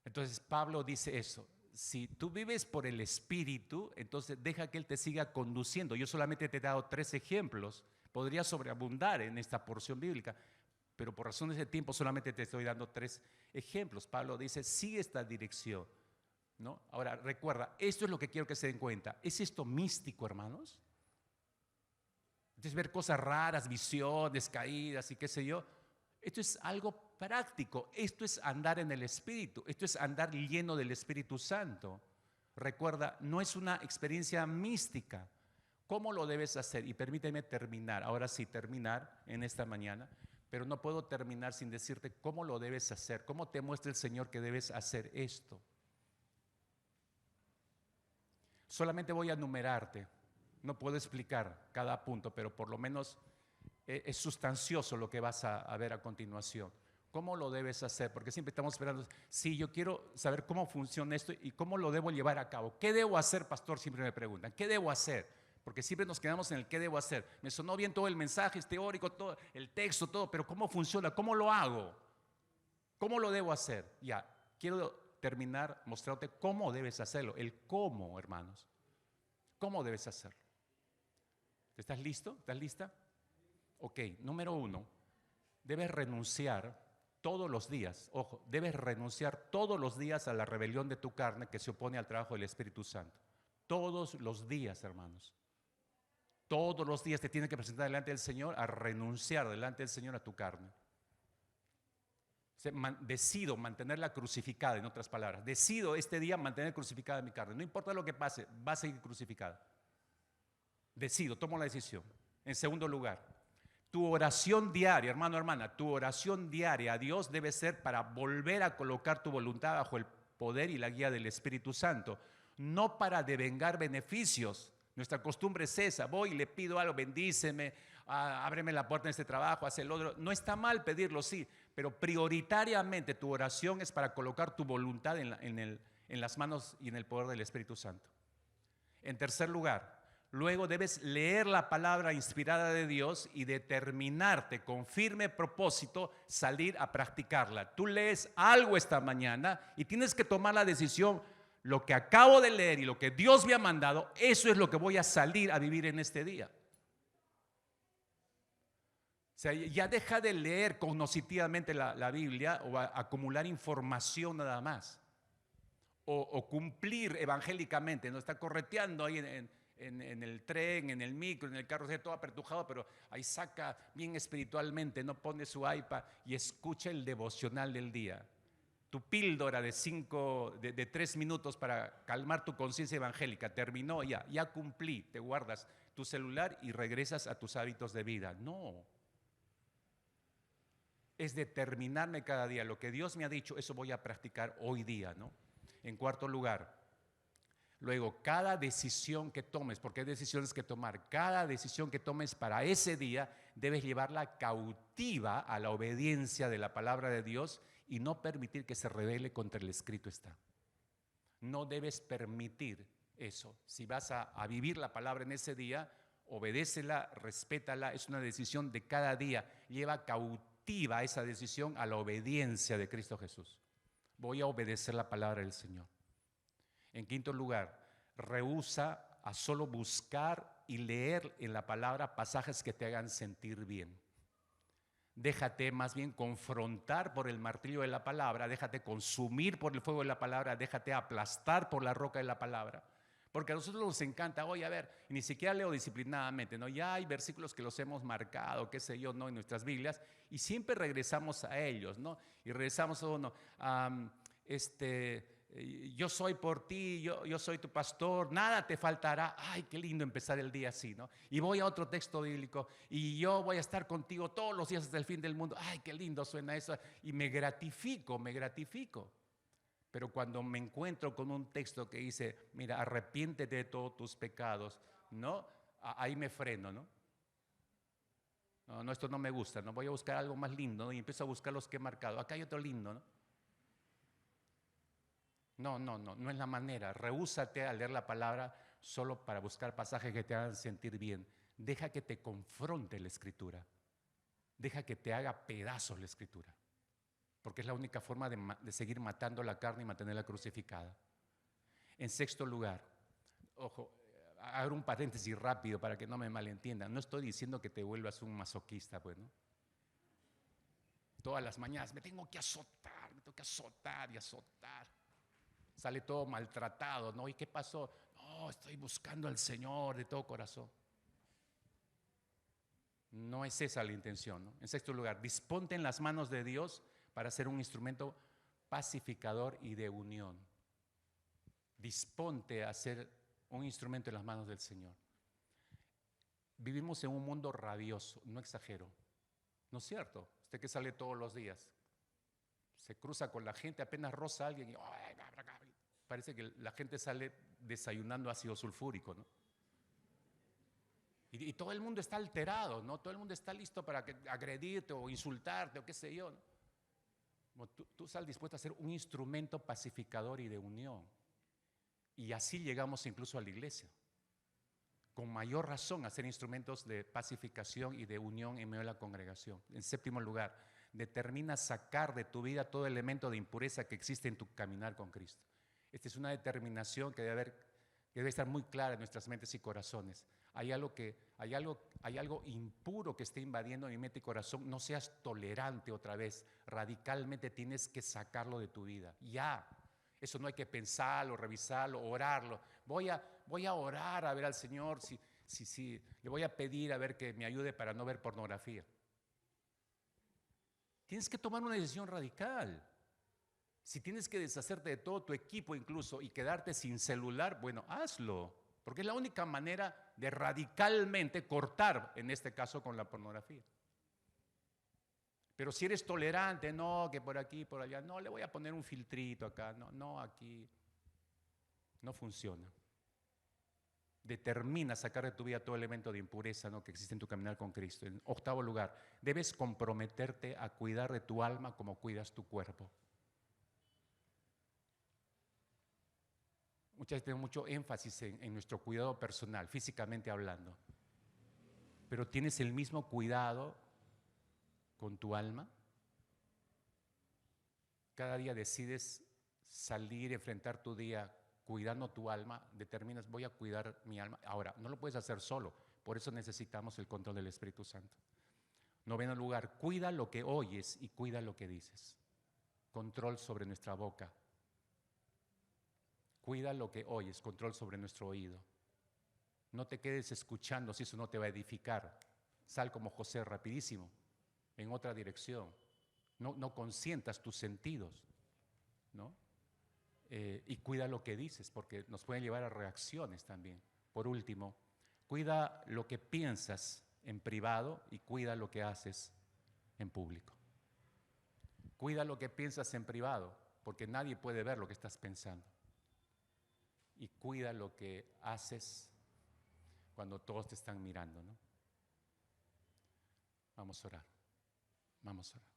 Entonces Pablo dice eso. Si tú vives por el Espíritu, entonces deja que Él te siga conduciendo. Yo solamente te he dado 3 ejemplos. Podría sobreabundar en esta porción bíblica, pero por razones de tiempo solamente te estoy dando 3 ejemplos. Pablo dice, sigue esta dirección, ¿no? Ahora, recuerda, esto es lo que quiero que se den cuenta. ¿Es esto místico, hermanos? Entonces, ver cosas raras, visiones, caídas y qué sé yo. Esto es algo práctico, esto es andar en el Espíritu, esto es andar lleno del Espíritu Santo. Recuerda, no es una experiencia mística. ¿Cómo lo debes hacer? Y permíteme terminar, ahora sí terminar en esta mañana, pero no puedo terminar sin decirte cómo lo debes hacer, cómo te muestra el Señor que debes hacer esto. Solamente voy a numerarte, no puedo explicar cada punto, pero por lo menos es sustancioso lo que vas a ver a continuación. ¿Cómo lo debes hacer? Porque siempre estamos esperando, sí, yo quiero saber cómo funciona esto y cómo lo debo llevar a cabo. ¿Qué debo hacer, pastor? Siempre me preguntan, ¿qué debo hacer? Porque siempre nos quedamos en el qué debo hacer. Me sonó bien todo el mensaje, es teórico, todo, el texto, todo, pero ¿cómo funciona? ¿Cómo lo hago? ¿Cómo lo debo hacer? Ya, quiero terminar mostrándote cómo debes hacerlo. El cómo, hermanos. ¿Cómo debes hacerlo? ¿Estás listo? ¿Estás lista? Ok, número 1, debes renunciar todos los días, ojo, debes renunciar todos los días a la rebelión de tu carne que se opone al trabajo del Espíritu Santo. Todos los días, hermanos. Todos los días te tienes que presentar delante del Señor a renunciar delante del Señor a tu carne. Decido mantenerla crucificada, en otras palabras. Decido este día mantener crucificada mi carne. No importa lo que pase, va a seguir crucificada. Decido, tomo la decisión. En segundo lugar, tu oración diaria, hermano, hermana, tu oración diaria a Dios debe ser para volver a colocar tu voluntad bajo el poder y la guía del Espíritu Santo, no para devengar beneficios. Nuestra costumbre es esa, voy y le pido algo, bendíceme, ábreme la puerta en este trabajo, haz el otro. No está mal pedirlo, sí, pero prioritariamente tu oración es para colocar tu voluntad en las manos y en el poder del Espíritu Santo. En tercer lugar, luego debes leer la palabra inspirada de Dios y determinarte con firme propósito salir a practicarla. Tú lees algo esta mañana y tienes que tomar la decisión, lo que acabo de leer y lo que Dios me ha mandado, eso es lo que voy a salir a vivir en este día. O sea, ya deja de leer cognitivamente la Biblia o acumular información nada más. O cumplir evangélicamente, no está correteando ahí en el tren, en el micro, en el carro, todo apretujado, pero ahí saca bien espiritualmente, no pone su iPad y escucha el devocional del día. Tu píldora de 3 minutos para calmar tu conciencia evangélica, terminó, ya cumplí, te guardas tu celular y regresas a tus hábitos de vida. No. Es determinarme cada día, lo que Dios me ha dicho, eso voy a practicar hoy día, ¿no? En cuarto lugar, luego cada decisión que tomes, porque hay decisiones que tomar, cada decisión que tomes para ese día debes llevarla cautiva a la obediencia de la palabra de Dios y no permitir que se rebele contra el escrito está. No debes permitir eso. Si vas a vivir la palabra en ese día, obedécela, respétala, es una decisión de cada día. Lleva cautiva esa decisión a la obediencia de Cristo Jesús. Voy a obedecer la palabra del Señor. En quinto lugar, rehúsa a solo buscar y leer en la palabra pasajes que te hagan sentir bien. Déjate más bien confrontar por el martillo de la palabra, déjate consumir por el fuego de la palabra, déjate aplastar por la roca de la palabra. Porque a nosotros nos encanta, oye, a ver, ni siquiera leo disciplinadamente, ¿no? Ya hay versículos que los hemos marcado, qué sé yo, ¿no? En nuestras Biblias, y siempre regresamos a ellos, ¿no? Y regresamos a uno, yo soy por ti, yo soy tu pastor, nada te faltará. Ay, qué lindo empezar el día así, ¿no? Y voy a otro texto bíblico, y yo voy a estar contigo todos los días hasta el fin del mundo. Ay, qué lindo suena eso, y me gratifico. Pero cuando me encuentro con un texto que dice, mira, arrepiéntete de todos tus pecados, ¿no? Ahí me freno, ¿no? No, esto no me gusta, no voy a buscar algo más lindo, ¿no? Y empiezo a buscar los que he marcado. Acá hay otro lindo, ¿no? No es la manera. Rehúsate a leer la palabra solo para buscar pasajes que te hagan sentir bien. Deja que te confronte la Escritura. Deja que te haga pedazos la Escritura. Porque es la única forma de seguir matando la carne y mantenerla crucificada. En sexto lugar, ojo, hago un paréntesis rápido para que no me malentiendan. No estoy diciendo que te vuelvas un masoquista, pues, ¿no? Todas las mañanas me tengo que azotar y azotar. Sale todo maltratado, ¿no? ¿Y qué pasó? No, estoy buscando al Señor de todo corazón. No es esa la intención, ¿no? En sexto lugar, disponte en las manos de Dios para ser un instrumento pacificador y de unión. Disponte a ser un instrumento en las manos del Señor. Vivimos en un mundo rabioso, no exagero, ¿no es cierto? Usted que sale todos los días, se cruza con la gente, apenas roza a alguien y parece que la gente sale desayunando ácido sulfúrico, ¿no? Y todo el mundo está alterado, ¿no? Todo el mundo está listo para agredirte o insultarte o qué sé yo, ¿no? Tú sal dispuesto a ser un instrumento pacificador y de unión. Y así llegamos incluso a la iglesia. Con mayor razón a ser instrumentos de pacificación y de unión en medio de la congregación. En séptimo lugar, determina sacar de tu vida todo elemento de impureza que existe en tu caminar con Cristo. Esta es una determinación que debe estar muy clara en nuestras mentes y corazones. Hay algo impuro que esté invadiendo mi mente y corazón. No seas tolerante otra vez. Radicalmente tienes que sacarlo de tu vida. Ya. Eso no hay que pensarlo, revisarlo, orarlo. Voy a orar a ver al Señor si le voy a pedir a ver que me ayude para no ver pornografía. Tienes que tomar una decisión radical. Si tienes que deshacerte de todo tu equipo incluso y quedarte sin celular, bueno, hazlo. Porque es la única manera de radicalmente cortar, en este caso, con la pornografía. Pero si eres tolerante, no, que por aquí, por allá, no, le voy a poner un filtrito acá, no, aquí, no funciona. Determina sacar de tu vida todo elemento de impureza, ¿no?, que existe en tu caminar con Cristo. En octavo lugar, debes comprometerte a cuidar de tu alma como cuidas tu cuerpo. Muchas veces tenemos mucho énfasis en nuestro cuidado personal, físicamente hablando. Pero ¿tienes el mismo cuidado con tu alma? Cada día decides salir, enfrentar tu día cuidando tu alma, determinas, voy a cuidar mi alma. Ahora, no lo puedes hacer solo, por eso necesitamos el control del Espíritu Santo. Noveno lugar, cuida lo que oyes y cuida lo que dices. Control sobre nuestra boca. Cuida lo que oyes, control sobre nuestro oído. No te quedes escuchando si eso no te va a edificar. Sal como José rapidísimo, en otra dirección. No consientas tus sentidos, ¿no? Y cuida lo que dices, porque nos pueden llevar a reacciones también. Por último, cuida lo que piensas en privado y cuida lo que haces en público. Cuida lo que piensas en privado, porque nadie puede ver lo que estás pensando. Y cuida lo que haces cuando todos te están mirando, ¿no? Vamos a orar. Vamos a orar.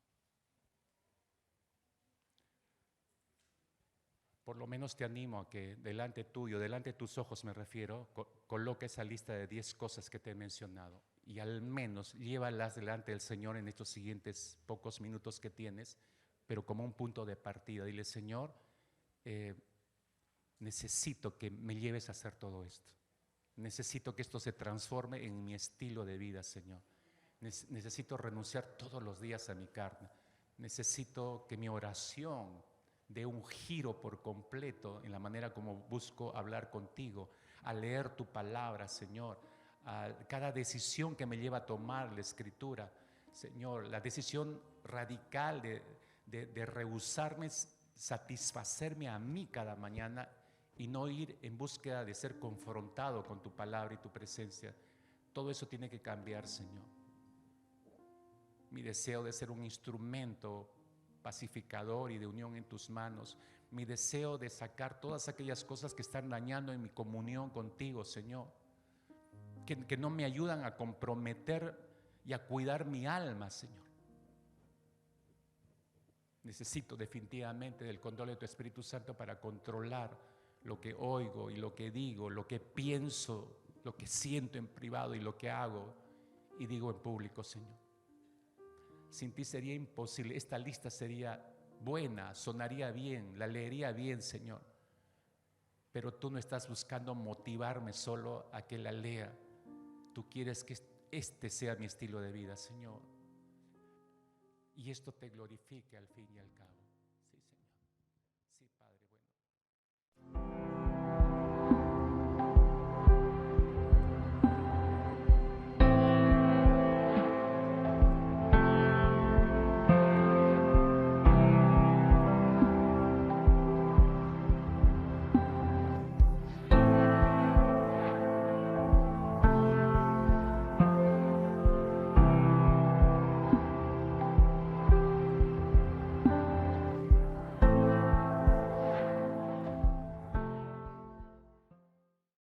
Por lo menos te animo a que delante tuyo, delante de tus ojos me refiero, coloque esa lista de 10 cosas que te he mencionado y al menos llévalas delante del Señor en estos siguientes pocos minutos que tienes, pero como un punto de partida. Dile, Señor, necesito que me lleves a hacer todo esto. Necesito que esto se transforme en mi estilo de vida, Señor. Necesito renunciar todos los días a mi carne. Necesito que mi oración dé un giro por completo en la manera como busco hablar contigo, a leer tu palabra, Señor, a cada decisión que me lleva a tomar la Escritura, Señor, la decisión radical de rehusarme, satisfacerme a mí cada mañana y no ir en búsqueda de ser confrontado con tu palabra y tu presencia. Todo eso tiene que cambiar, Señor. Mi deseo de ser un instrumento pacificador y de unión en tus manos mi deseo de sacar todas aquellas cosas que están dañando en mi comunión contigo, Señor, que no me ayudan a comprometer y a cuidar mi alma, Señor. Necesito definitivamente del control de tu Espíritu Santo para controlar lo que oigo y lo que digo, lo que pienso, lo que siento en privado y lo que hago y digo en público, Señor. Sin ti sería imposible. Esta lista sería buena, sonaría bien, la leería bien, Señor. Pero tú no estás buscando motivarme solo a que la lea. Tú quieres que este sea mi estilo de vida, Señor. Y esto te glorifique al fin y al cabo. Sí, Señor. Sí, Padre, bueno.